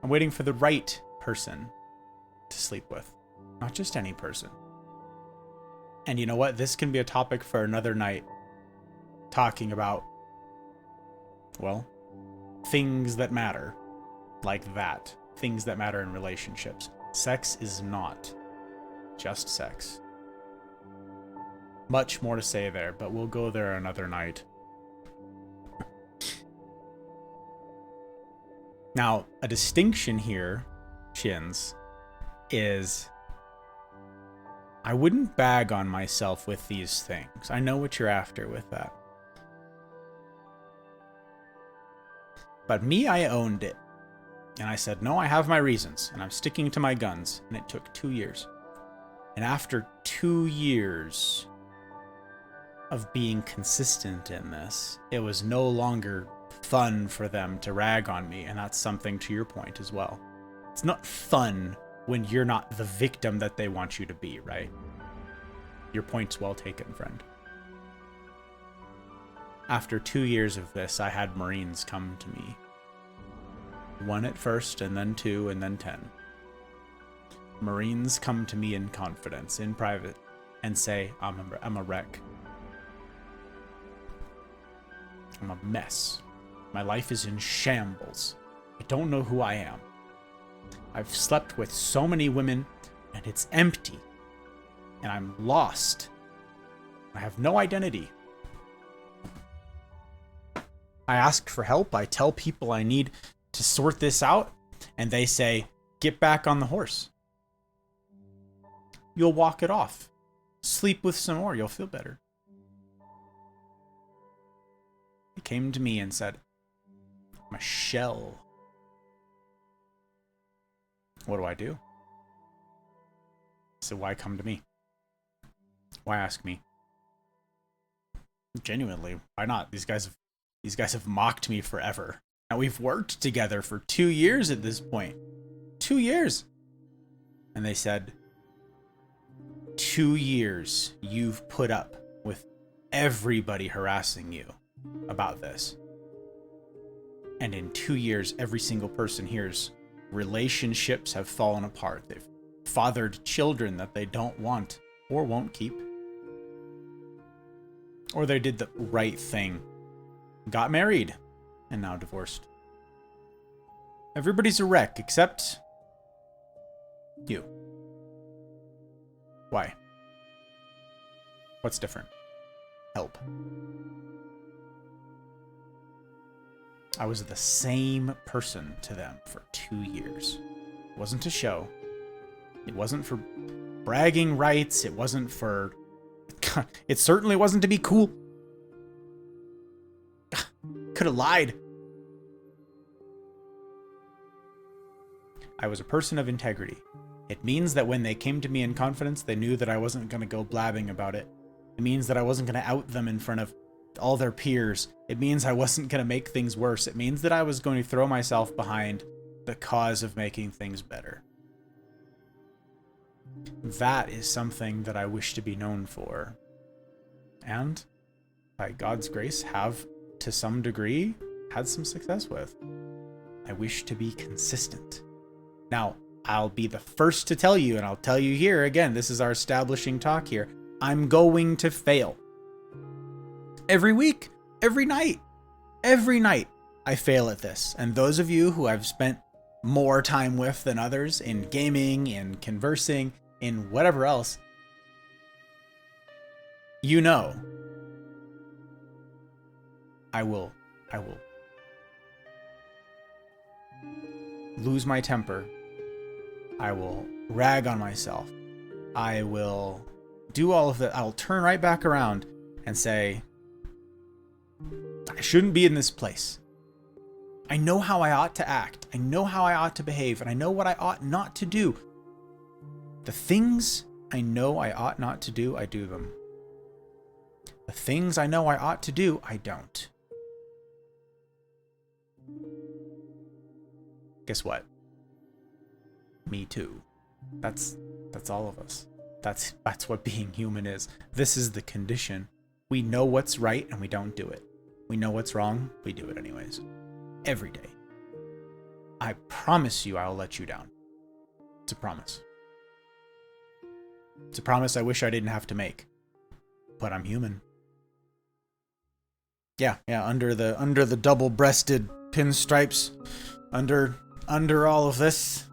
[SPEAKER 1] I'm waiting for the right person to sleep with. Not just any person. And you know what? This can be a topic for another night. Talking about, well, things that matter. Like that. Things that matter in relationships. Sex is not just sex. Much more to say there, but we'll go there another night. Now, a distinction here, Shins, is I wouldn't bag on myself with these things. I know what you're after with that. But me, I owned it. And I said, no, I have my reasons, and I'm sticking to my guns. And it took 2 years. And after 2 years of being consistent in this, it was no longer fun for them to rag on me. And that's something to your point as well. It's not fun when you're not the victim that they want you to be, right? Your point's well taken, friend. After 2 years of this, I had Marines come to me. 1 at first, and then 2, and then 10. Marines come to me in confidence, in private, and say, I'm a wreck. I'm a mess. My life is in shambles. I don't know who I am. I've slept with so many women, and it's empty. And I'm lost. I have no identity. I ask for help. I tell people I need to sort this out, and they say, get back on the horse. You'll walk it off. Sleep with some more. You'll feel better. He came to me and said, I'm a shell. What do I do? So why come to me? Why ask me? Genuinely, why not? These guys have mocked me forever. Now we've worked together for 2 years at this point. 2 years. And they said, 2 years you've put up with everybody harassing you about this. And in 2 years, every single person here's relationships have fallen apart. They've fathered children that they don't want or won't keep. Or they did the right thing got married, and now divorced. Everybody's a wreck except you. Why? What's different? Help. I was the same person to them for 2 years. It wasn't a show. It wasn't for bragging rights. It wasn't for... It certainly wasn't to be cool. Could have lied. I was a person of integrity. It means that when they came to me in confidence, they knew that I wasn't going to go blabbing about it. It means that I wasn't going to out them in front of all their peers. It means I wasn't going to make things worse. It means that I was going to throw myself behind the cause of making things better. That is something that I wish to be known for. And, by God's grace, have, to some degree, had some success with. I wish to be consistent. Now, I'll be the first to tell you, and I'll tell you here, again, this is our establishing talk here, I'm going to fail. Every week, every night, I fail at this. And those of you who I've spent more time with than others in gaming, in conversing, in whatever else, you know, I will lose my temper. I will rag on myself. I will do all of that. I'll turn right back around and say, I shouldn't be in this place. I know how I ought to act. I know how I ought to behave, and I know what I ought not to do. The things I know I ought not to do, I do them. The things I know I ought to do, I don't. Guess what? Me too. That's all of us. That's what being human is. This is the condition. We know what's right and we don't do it. We know what's wrong, we do it anyways. Every day. I promise you I'll let you down. It's a promise. It's a promise I wish I didn't have to make. But I'm human. Yeah, under the double-breasted pinstripes, under all of this,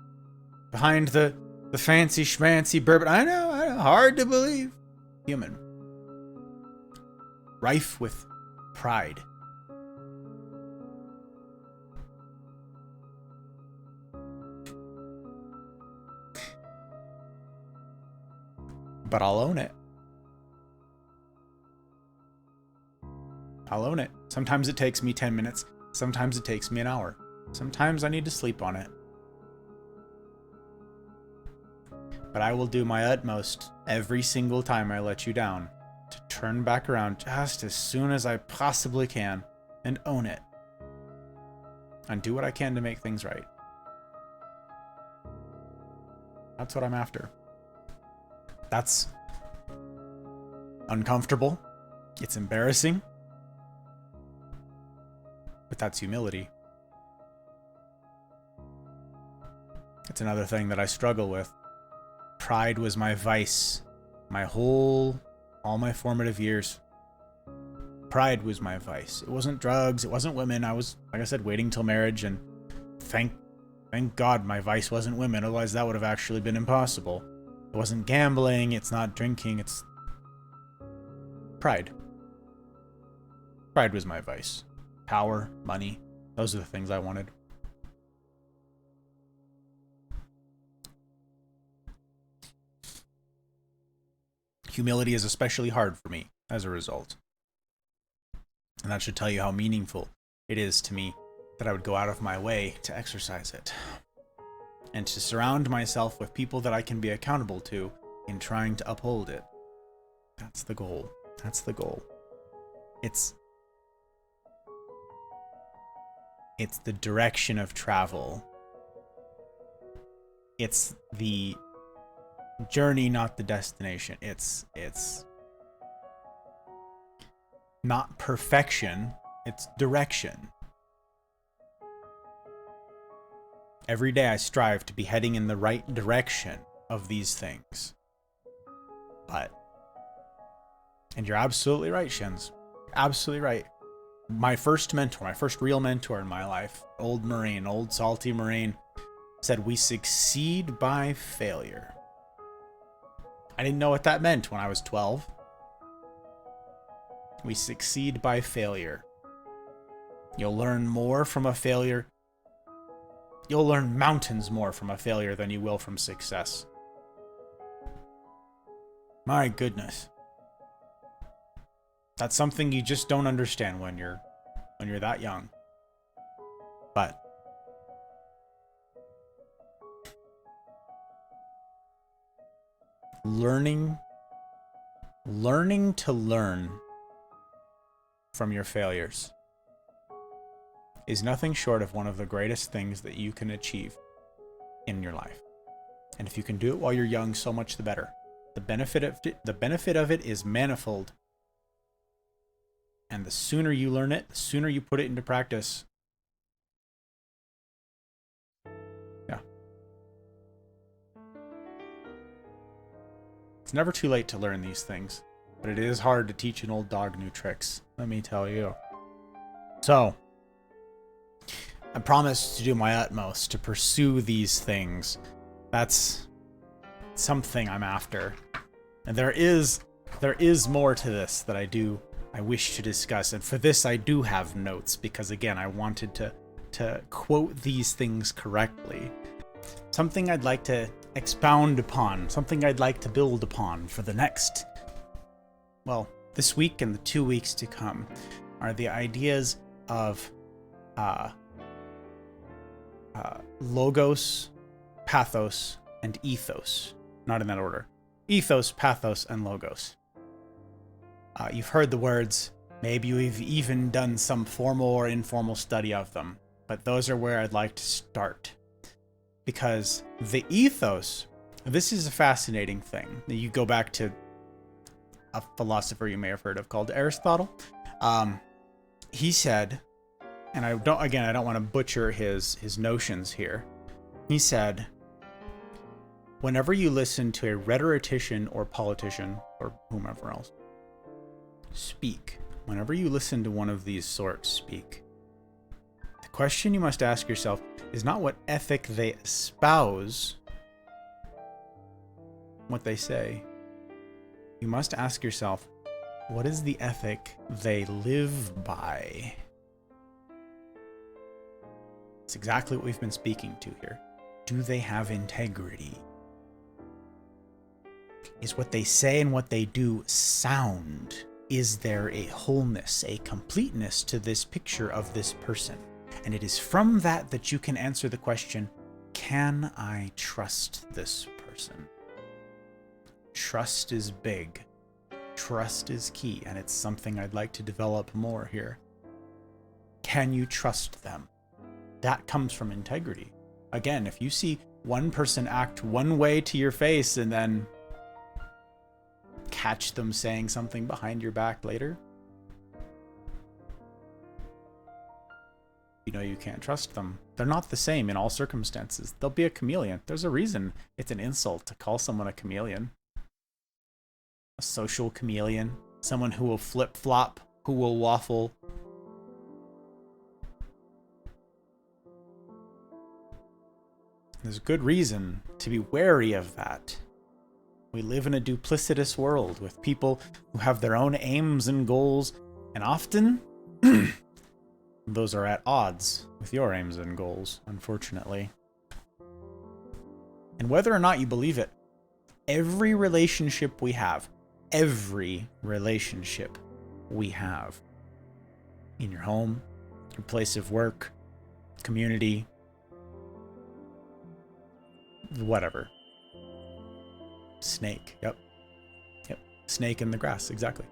[SPEAKER 1] behind the fancy schmancy bourbon. I know, hard to believe. Human. Rife with pride. But I'll own it. I'll own it. Sometimes it takes me 10 minutes. Sometimes it takes me an hour. Sometimes I need to sleep on it. But I will do my utmost every single time I let you down to turn back around just as soon as I possibly can and own it. And do what I can to make things right. That's what I'm after. That's uncomfortable. It's embarrassing. But that's humility. It's another thing that I struggle with. Pride was my vice. All my formative years. Pride was my vice. It wasn't drugs. It wasn't women. I was, like I said, waiting till marriage, and thank God my vice wasn't women. Otherwise that would have actually been impossible. It wasn't gambling. It's not drinking. It's pride. Pride was my vice. Power, money. Those are the things I wanted. Humility is especially hard for me as a result. And that should tell you how meaningful it is to me that I would go out of my way to exercise it. And to surround myself with people that I can be accountable to in trying to uphold it. That's the goal. That's the goal. It's the direction of travel. It's the journey, not the destination. It's not perfection, it's direction. Every day I strive to be heading in the right direction of these things. And you're absolutely right, Shins. Absolutely right. My first mentor, my first real mentor in my life, old Marine, old salty Marine, said we succeed by failure. I didn't know what that meant when I was 12. We succeed by failure. You'll learn more from a failure. You'll learn mountains more from a failure than you will from success. My goodness. That's something you just don't understand when you're that young. But learning to learn from your failures is nothing short of one of the greatest things that you can achieve in your life. And if you can do it while you're young, so much the better. The benefit of it is manifold. And the sooner you learn it, the sooner you put it into practice. Yeah. It's never too late to learn these things, but it is hard to teach an old dog new tricks, let me tell you. So, I promised to do my utmost to pursue these things. That's something I'm after. And there is more to this that I wish to discuss. And for this, I do have notes because, again, I wanted to quote these things correctly. Something I'd like to expound upon, something I'd like to build upon for the next, well, this week and the 2 weeks to come are the ideas of logos, pathos, and ethos. Not in that order. Ethos, pathos, and logos. You've heard the words. Maybe you've even done some formal or informal study of them. But those are where I'd like to start. Because the ethos, this is a fascinating thing. You go back to a philosopher you may have heard of called Aristotle. He said, and I don't want to butcher his notions here. He said, whenever you listen to a rhetorician or politician or whomever else speak, whenever you listen to one of these sorts speak, the question you must ask yourself is not what ethic they espouse, what they say. You must ask yourself, what is the ethic they live by? It's exactly what we've been speaking to here. Do they have integrity? Is what they say and what they do sound? Is there a wholeness, a completeness to this picture of this person? And it is from that you can answer the question, can I trust this person? Trust is big. Trust is key, and it's something I'd like to develop more here. Can you trust them? That comes from integrity. Again, if you see one person act one way to your face and then catch them saying something behind your back later, you know you can't trust them. They're not the same in all circumstances. They'll be a chameleon. There's a reason it's an insult to call someone a chameleon. A social chameleon. Someone who will flip-flop, who will waffle. There's good reason to be wary of that. We live in a duplicitous world with people who have their own aims and goals, and often those are at odds with your aims and goals, unfortunately. And whether or not you believe it, every relationship we have in your home, your place of work, community, whatever. Snake. Yep. Snake in the grass. Exactly.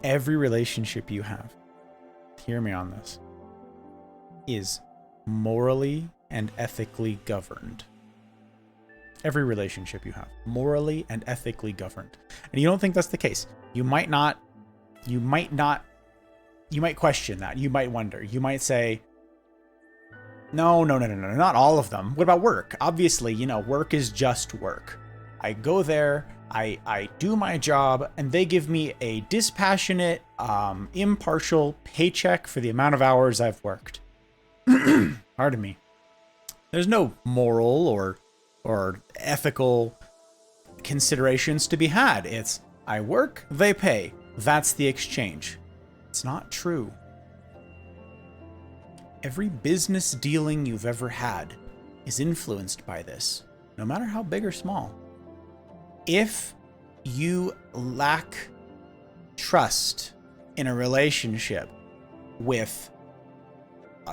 [SPEAKER 1] Every relationship you have, hear me on this, is morally and ethically governed. Every relationship you have, morally and ethically governed. And you don't think that's the case. You might question that. You might wonder. You might say, no, not all of them. What about work? Obviously, work is just work. I go there, I do my job, and they give me a dispassionate, impartial paycheck for the amount of hours I've worked. Pardon me. There's no moral or ethical considerations to be had. It's I work, they pay. That's the exchange. It's not true. Every business dealing you've ever had is influenced by this, no matter how big or small. If you lack trust in a relationship with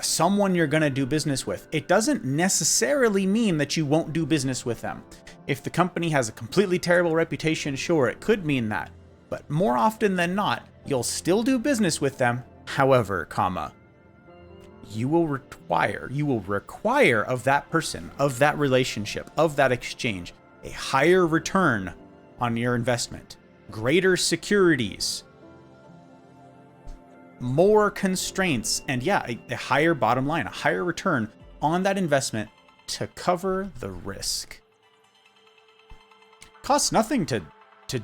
[SPEAKER 1] someone you're going to do business with, it doesn't necessarily mean that you won't do business with them. If the company has a completely terrible reputation, sure, it could mean that. But more often than not, you'll still do business with them. However, you will require of that person, of that relationship, of that exchange, a higher return on your investment, greater securities, more constraints, and a higher bottom line, a higher return on that investment to cover the risk. Costs nothing to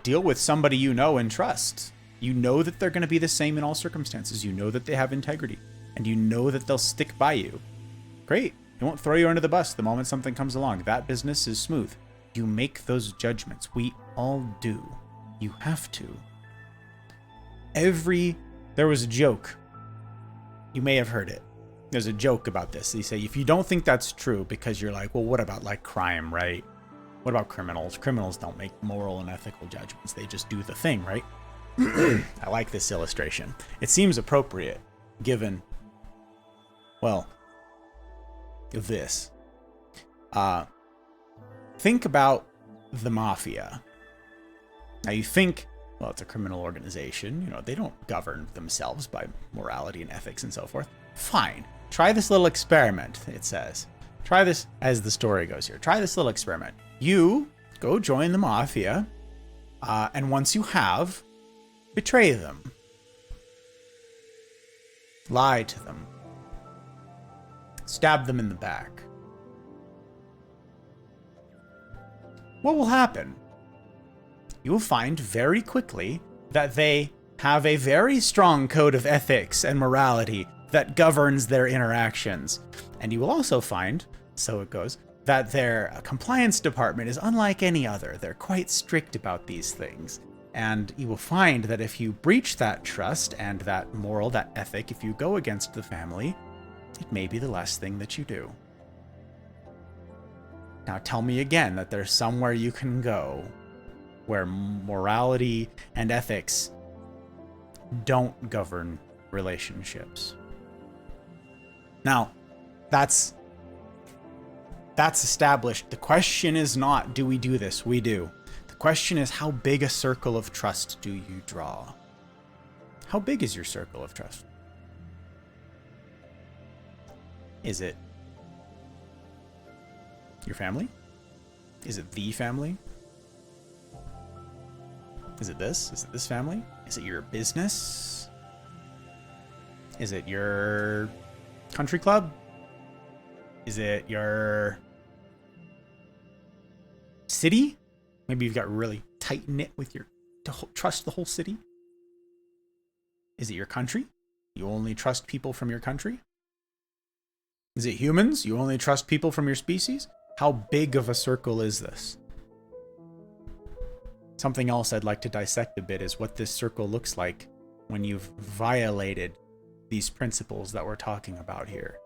[SPEAKER 1] deal with somebody you know and trust. You know that they're going to be the same in all circumstances. You know that they have integrity, and you know that they'll stick by you. Great. They won't throw you under the bus the moment something comes along. That business is smooth. You make those judgments. We all do. You have to. There was a joke. You may have heard it. There's a joke about this. They say, if you don't think that's true, because you're like, well, what about like crime, right? What about criminals? Criminals don't make moral and ethical judgments. They just do the thing, right? I like this illustration. It seems appropriate given, well, this. Think about the mafia. Now you think, well, it's a criminal organization. You know, they don't govern themselves by morality and ethics and so forth. Fine. Try this little experiment, it says. Try this, as the story goes here. Try this little experiment. You go join the mafia, and once you have, betray them. Lie to them. Stab them in the back. What will happen? You will find very quickly that they have a very strong code of ethics and morality that governs their interactions. And you will also find, so it goes, that their compliance department is unlike any other. They're quite strict about these things. And you will find that if you breach that trust and that moral, that ethic, if you go against the family, it may be the last thing that you do. Now tell me again that there's somewhere you can go where morality and ethics don't govern relationships. Now, that's established. The question is not, do we do this? We do. The question is, how big a circle of trust do you draw? How big is your circle of trust? Is it your family? Is it the family? Is it this? Is it this family? Is it your business? Is it your country club? Is it your city? Maybe you've got really tight knit with your trust the whole city. Is it your country? You only trust people from your country? Is it humans? You only trust people from your species? How big of a circle is this? Something else I'd like to dissect a bit is what this circle looks like when you've violated these principles that we're talking about here.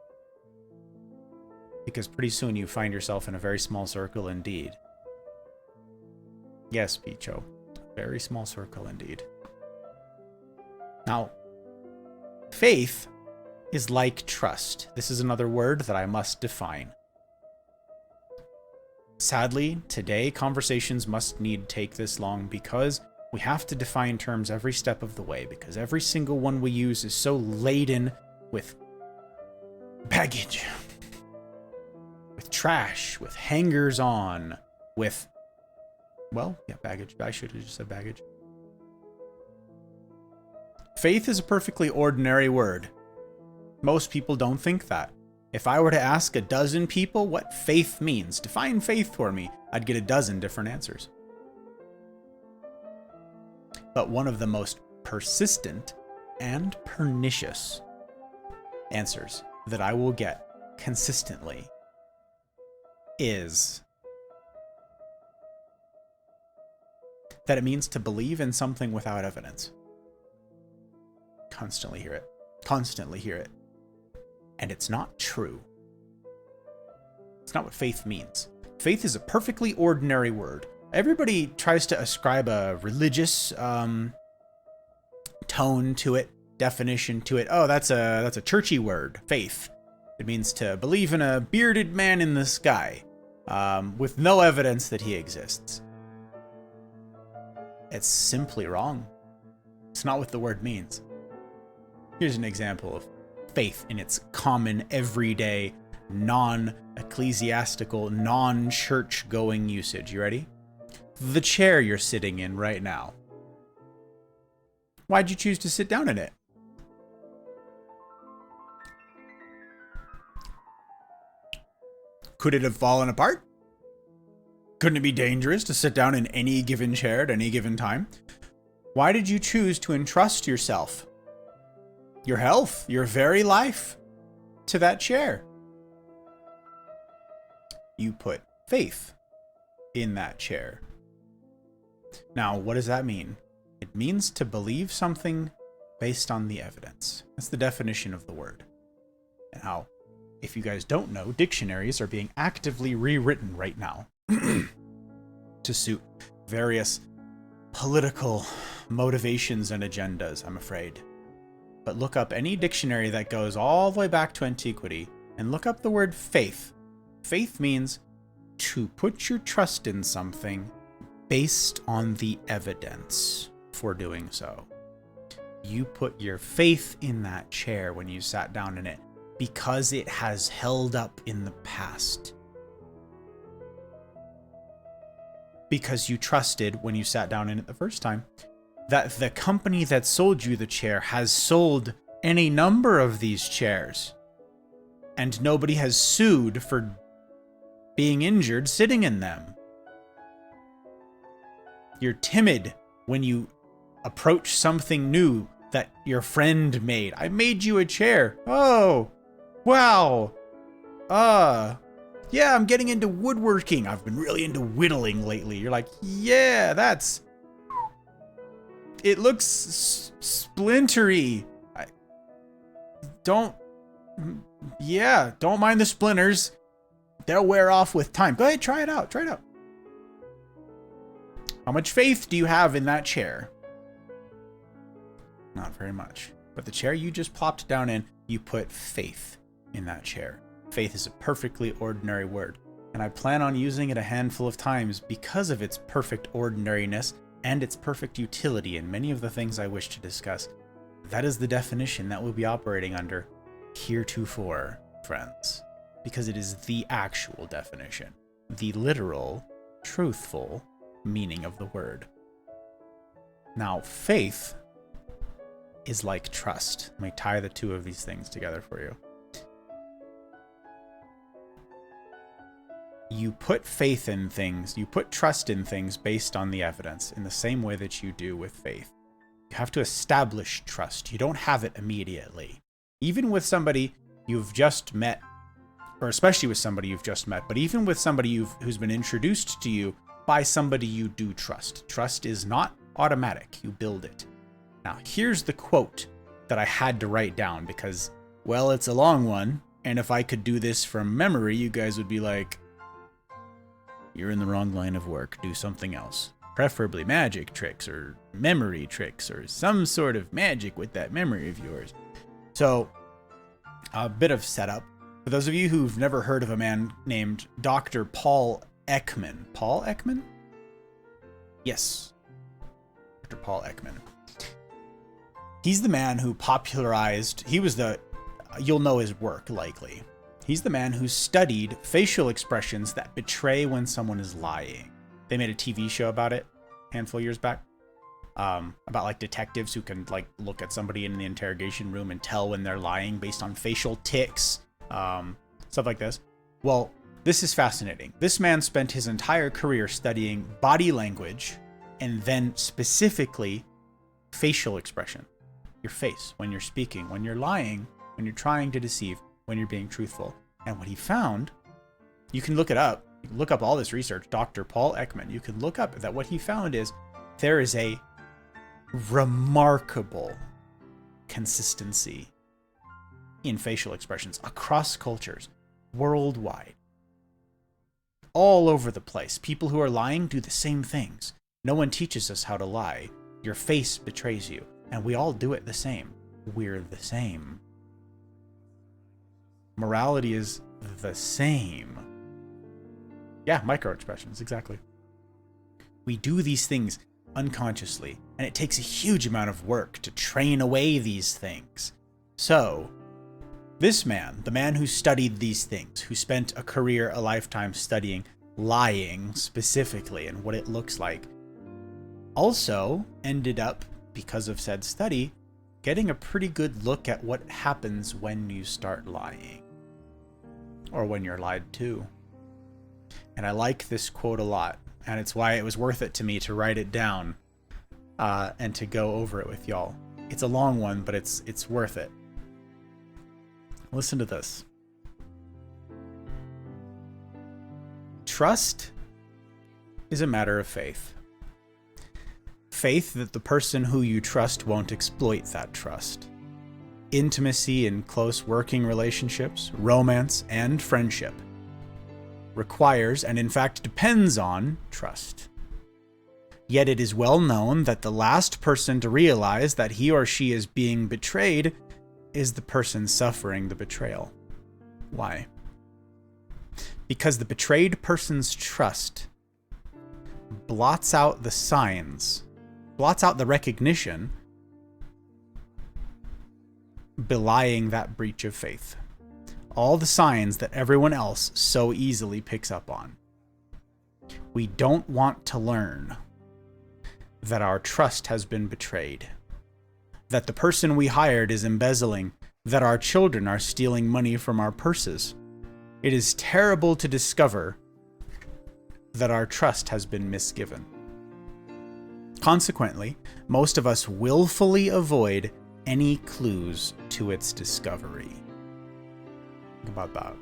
[SPEAKER 1] Because pretty soon you find yourself in a very small circle indeed. Yes, Picho. Very small circle indeed. Now, faith is like trust. This is another word that I must define. Sadly, today conversations must need take this long because we have to define terms every step of the way, because every single one we use is so laden with baggage, with trash, with hangers on, with, well, yeah, baggage. I should have just said baggage. Faith is a perfectly ordinary word. Most people don't think that. If I were to ask a dozen people what faith means, define faith for me, I'd get a dozen different answers. But one of the most persistent and pernicious answers that I will get consistently is that it means to believe in something without evidence. Constantly hear it. Constantly hear it. And it's not true. It's not what faith means. Faith is a perfectly ordinary word. Everybody tries to ascribe a religious tone to it, definition to it. Oh, that's a churchy word, faith. It means to believe in a bearded man in the sky, with no evidence that he exists. It's simply wrong. It's not what the word means. Here's an example of faith in its common, everyday, non-ecclesiastical, non-church-going usage. You ready? The chair you're sitting in right now. Why'd you choose to sit down in it? Could it have fallen apart? Couldn't it be dangerous to sit down in any given chair at any given time? Why did you choose to entrust yourself, your health, your very life, to that chair? You put faith in that chair. Now, what does that mean? It means to believe something based on the evidence. That's the definition of the word. Now, if you guys don't know, dictionaries are being actively rewritten right now to suit various political motivations and agendas, I'm afraid. But look up any dictionary that goes all the way back to antiquity and look up the word faith. Faith means to put your trust in something based on the evidence for doing so. You put your faith in that chair when you sat down in it because it has held up in the past. Because you trusted when you sat down in it the first time that the company that sold you the chair has sold any number of these chairs and nobody has sued for being injured sitting in them. You're timid when you approach something new that your friend made. I made you a chair. Oh, wow. Yeah, I'm getting into woodworking. I've been really into whittling lately. You're like, yeah, it looks splintery. Don't mind the splinters. They'll wear off with time. Go ahead, try it out. How much faith do you have in that chair? Not very much. But the chair you just plopped down in, you put faith in that chair. Faith is a perfectly ordinary word, and I plan on using it a handful of times because of its perfect ordinariness and its perfect utility in many of the things I wish to discuss. That is the definition that we'll be operating under heretofore, friends, because it is the actual definition, the literal, truthful meaning of the word. Now, faith is like trust. Let me tie the two of these things together for you. You put faith in things, you put trust in things based on the evidence in the same way that you do with faith. You have to establish trust. You don't have it immediately. Even with somebody you've just met, or especially with somebody you've just met, but even with somebody who's been introduced to you by somebody you do trust. Trust is not automatic. You build it. Now, here's the quote that I had to write down because, well, it's a long one, and if I could do this from memory, you guys would be like, you're in the wrong line of work. Do something else. Preferably magic tricks or memory tricks or some sort of magic with that memory of yours. So, a bit of setup. For those of you who've never heard of a man named Dr. Paul Ekman. Paul Ekman? Yes. Dr. Paul Ekman. He's the man who popularized, you'll know his work likely. He's the man who studied facial expressions that betray when someone is lying. They made a TV show about it a handful of years back. About like detectives who can like look at somebody in the interrogation room and tell when they're lying based on facial tics, stuff like this. Well, this is fascinating. This man spent his entire career studying body language and then specifically facial expression, your face, when you're speaking, when you're lying, when you're trying to deceive, when you're being truthful. And what he found, you can look it up. You can look up all this research. Dr. Paul Ekman, you can look up that what he found is there is a remarkable consistency in facial expressions across cultures, worldwide, all over the place. People who are lying do the same things. No one teaches us how to lie. Your face betrays you, and we all do it the same. We're the same. Morality is the same. Yeah, microexpressions, exactly. We do these things unconsciously, and it takes a huge amount of work to train away these things. So, this man, the man who studied these things, who spent a career, a lifetime studying lying specifically and what it looks like, also ended up, because of said study, getting a pretty good look at what happens when you start lying. Or when you're lied to. And I like this quote a lot, and it's why it was worth it to me to write it down and to go over it with y'all. It's a long one, but it's worth it. Listen to this. Trust is a matter of faith. Faith that the person who you trust won't exploit that trust. Intimacy in close working relationships, romance, and friendship requires, and in fact depends on, trust. Yet it is well known that the last person to realize that he or she is being betrayed is the person suffering the betrayal. Why? Because the betrayed person's trust blots out the signs, blots out the recognition belying that breach of faith. All the signs that everyone else so easily picks up on. We don't want to learn that our trust has been betrayed, that the person we hired is embezzling, that our children are stealing money from our purses. It is terrible to discover that our trust has been misgiven. Consequently, most of us willfully avoid any clues to its discovery. Think about that.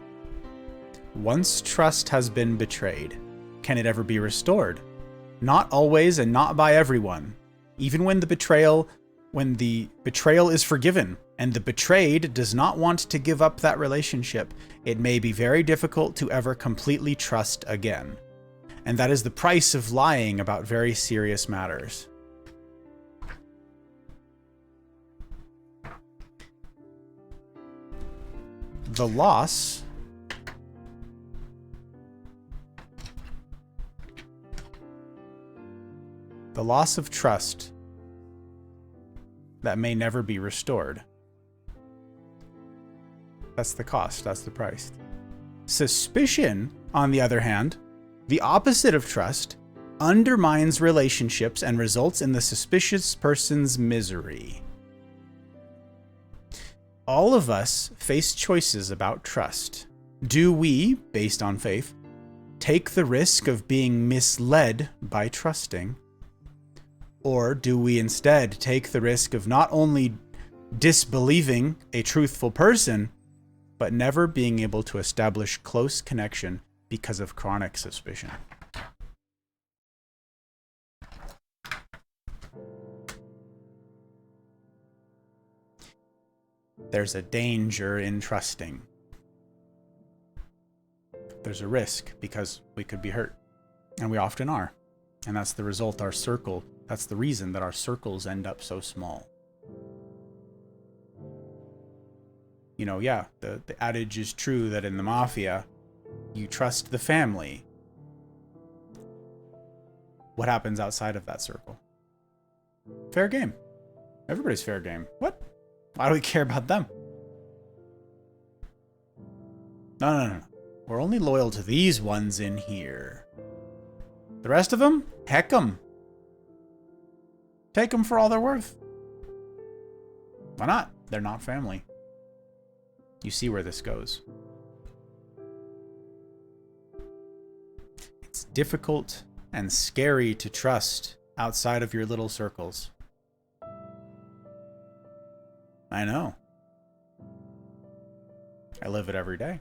[SPEAKER 1] Once trust has been betrayed, can it ever be restored? Not always, and not by everyone. Even when the betrayal is forgiven and the betrayed does not want to give up that relationship, it may be very difficult to ever completely trust again. And that is the price of lying about very serious matters. The loss of trust that may never be restored. That's the cost, that's the price. Suspicion, on the other hand, the opposite of trust, undermines relationships and results in the suspicious person's misery. All of us face choices about trust. Do we, based on faith, take the risk of being misled by trusting? Or do we instead take the risk of not only disbelieving a truthful person, but never being able to establish close connection because of chronic suspicion? There's a danger in trusting. There's a risk because we could be hurt, and we often are. And that's the result, that's the reason that our circles end up so small. You know, yeah, the adage is true that in the mafia, you trust the family. What happens outside of that circle? Fair game. Everybody's fair game. What? Why do we care about them? No. We're only loyal to these ones in here. The rest of them? Heck 'em. Take them for all they're worth. Why not? They're not family. You see where this goes. It's difficult and scary to trust outside of your little circles. I know. I live it every day.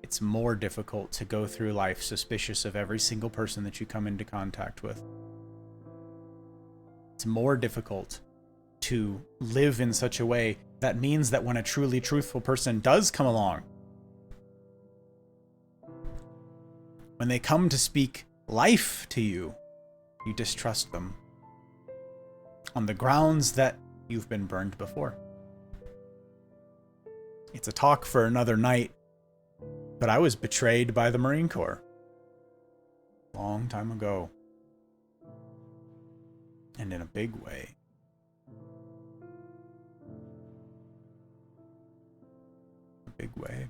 [SPEAKER 1] It's more difficult to go through life suspicious of every single person that you come into contact with. It's more difficult to live in such a way that means that when a truly truthful person does come along, when they come to speak life to you, you distrust them on the grounds that you've been burned before. It's a talk for another night, but I was betrayed by the Marine Corps. Long time ago. And in a big way. A big way.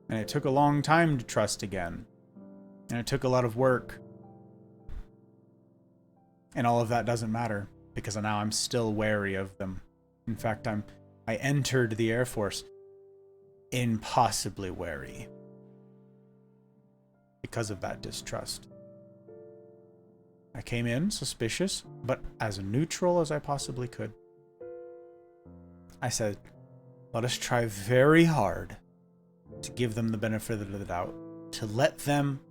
[SPEAKER 1] And it took a long time to trust again. And it took a lot of work. And all of that doesn't matter, because now I'm still wary of them. In fact, I entered the Air Force impossibly wary because of that distrust. I came in suspicious, but as neutral as I possibly could. I said, let us try very hard to give them the benefit of the doubt, to let them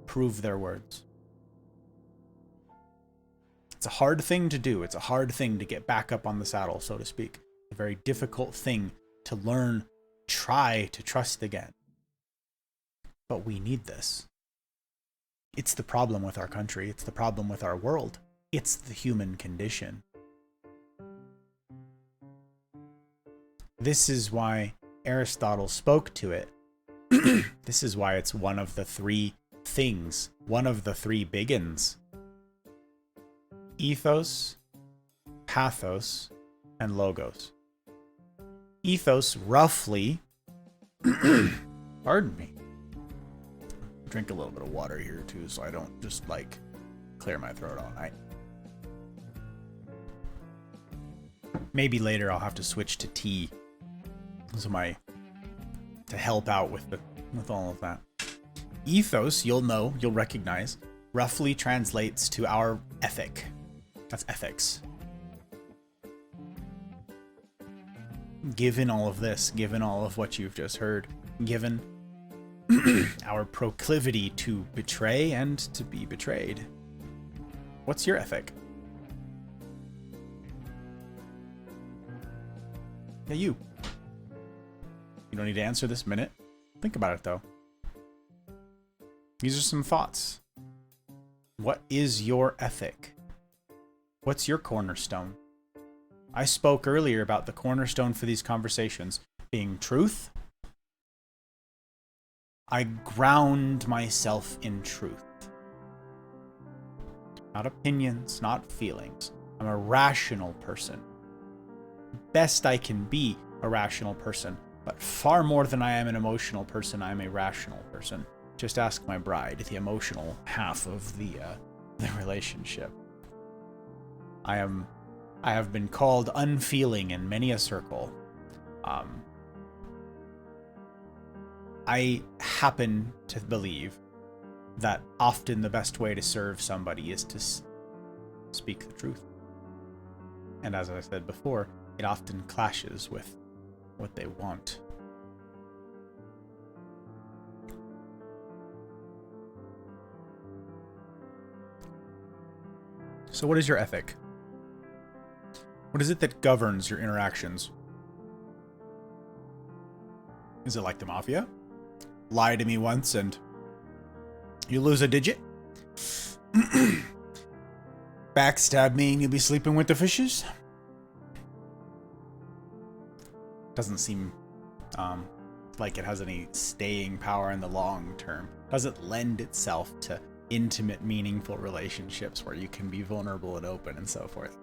[SPEAKER 1] prove their words. It's a hard thing to do. It's a hard thing to get back up on the saddle, so to speak. A very difficult thing to learn, try to trust again. But we need this. It's the problem with our country. It's the problem with our world. It's the human condition. This is why Aristotle spoke to it. This is why it's one of the three things, one of the three biggins. Ethos, pathos, and logos. Ethos, roughly, pardon me. Drink a little bit of water here too, so I don't just like clear my throat all night. Maybe later I'll have to switch to tea, so to help out with all of that. Ethos, you'll recognize, roughly translates to our ethic. That's ethics. Given all of this, given all of what you've just heard, given our proclivity to betray and to be betrayed, what's your ethic? Yeah, you. You don't need to answer this minute. Think about it, though. These are some thoughts. What is your ethic? What's your cornerstone? I spoke earlier about the cornerstone for these conversations being truth. I ground myself in truth. Not opinions, not feelings. I'm a rational person. Best I can be a rational person, but far more than I am an emotional person, I'm a rational person. Just ask my bride, the emotional half of the relationship. I have been called unfeeling in many a circle. I happen to believe that often the best way to serve somebody is to speak the truth. And as I said before, it often clashes with what they want. So what is your ethic? What is it that governs your interactions? Is it like the mafia? Lie to me once and you lose a digit? Backstab me and you'll be sleeping with the fishes? Doesn't seem like it has any staying power in the long term. Doesn't lend itself to intimate, meaningful relationships where you can be vulnerable and open and so forth.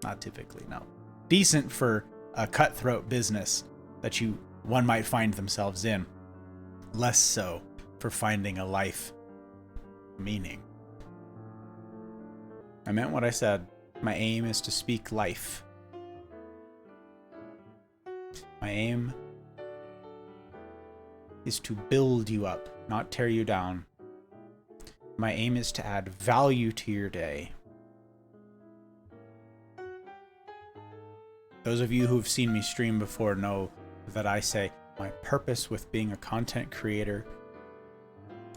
[SPEAKER 1] Not typically, no. Decent for a cutthroat business that one might find themselves in. Less so for finding a life meaning. I meant what I said. My aim is to speak life. My aim is to build you up, not tear you down. My aim is to add value to your day. Those of you who've seen me stream before know that I say my purpose with being a content creator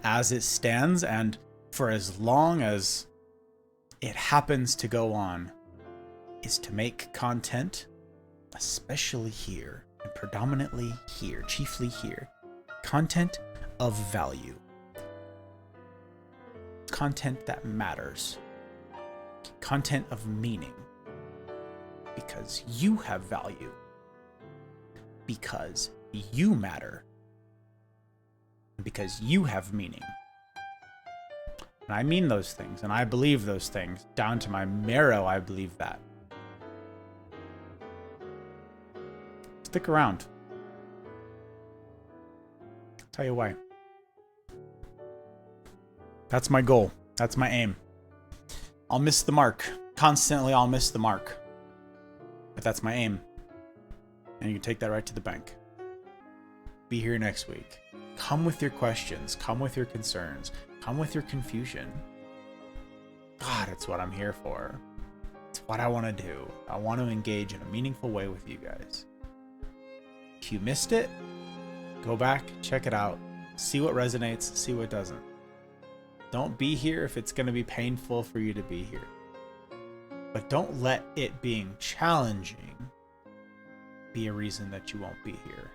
[SPEAKER 1] as it stands and for as long as it happens to go on is to make content, especially here and predominantly here, chiefly here, content of value. Content that matters. Content of meaning. Because you have value. Because you matter. Because you have meaning. And I mean those things, and I believe those things. Down to my marrow, I believe that. Stick around. I'll tell you why. That's my goal. That's my aim. I'll miss the mark. Constantly, I'll miss the mark. But that's my aim. And you can take that right to the bank. Be here next week. Come with your questions. Come with your concerns. Come with your confusion. God, it's what I'm here for. It's what I want to do. I want to engage in a meaningful way with you guys. If you missed it, go back, check it out. See what resonates, see what doesn't. Don't be here if it's going to be painful for you to be here. But don't let it being challenging be a reason that you won't be here.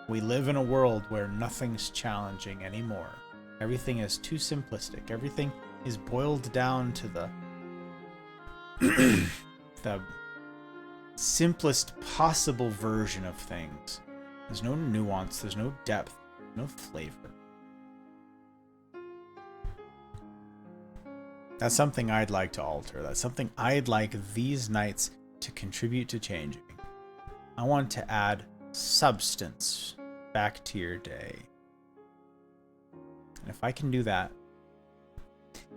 [SPEAKER 1] We live in a world where nothing's challenging anymore. Everything is too simplistic. Everything is boiled down to the simplest possible version of things. There's no nuance, there's no depth, no flavor. That's something I'd like to alter. That's something I'd like these nights to contribute to changing. I want to add substance back to your day. And if I can do that,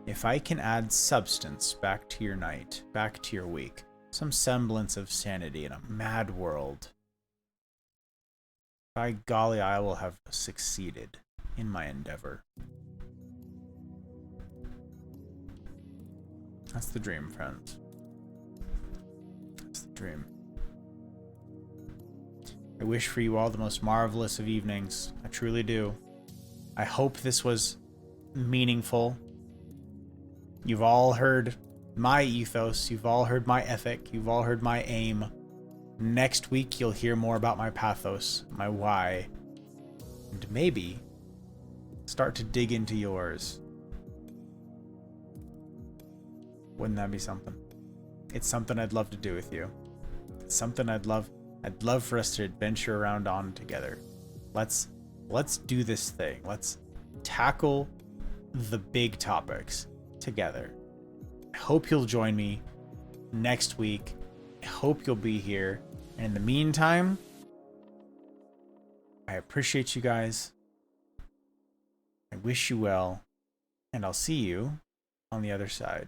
[SPEAKER 1] if I can add substance back to your night, back to your week, some semblance of sanity in a mad world, by golly, I will have succeeded in my endeavor. That's the dream, friends. That's the dream. I wish for you all the most marvelous of evenings. I truly do. I hope this was meaningful. You've all heard my ethos. You've all heard my ethic. You've all heard my aim. Next week, you'll hear more about my pathos, my why, and maybe start to dig into yours. Wouldn't that be something? It's something I'd love to do with you. It's something I'd love for us to adventure around on together. Let's do this thing. Let's tackle the big topics together. I hope you'll join me next week. I hope you'll be here. And in the meantime, I appreciate you guys. I wish you well. And I'll see you on the other side.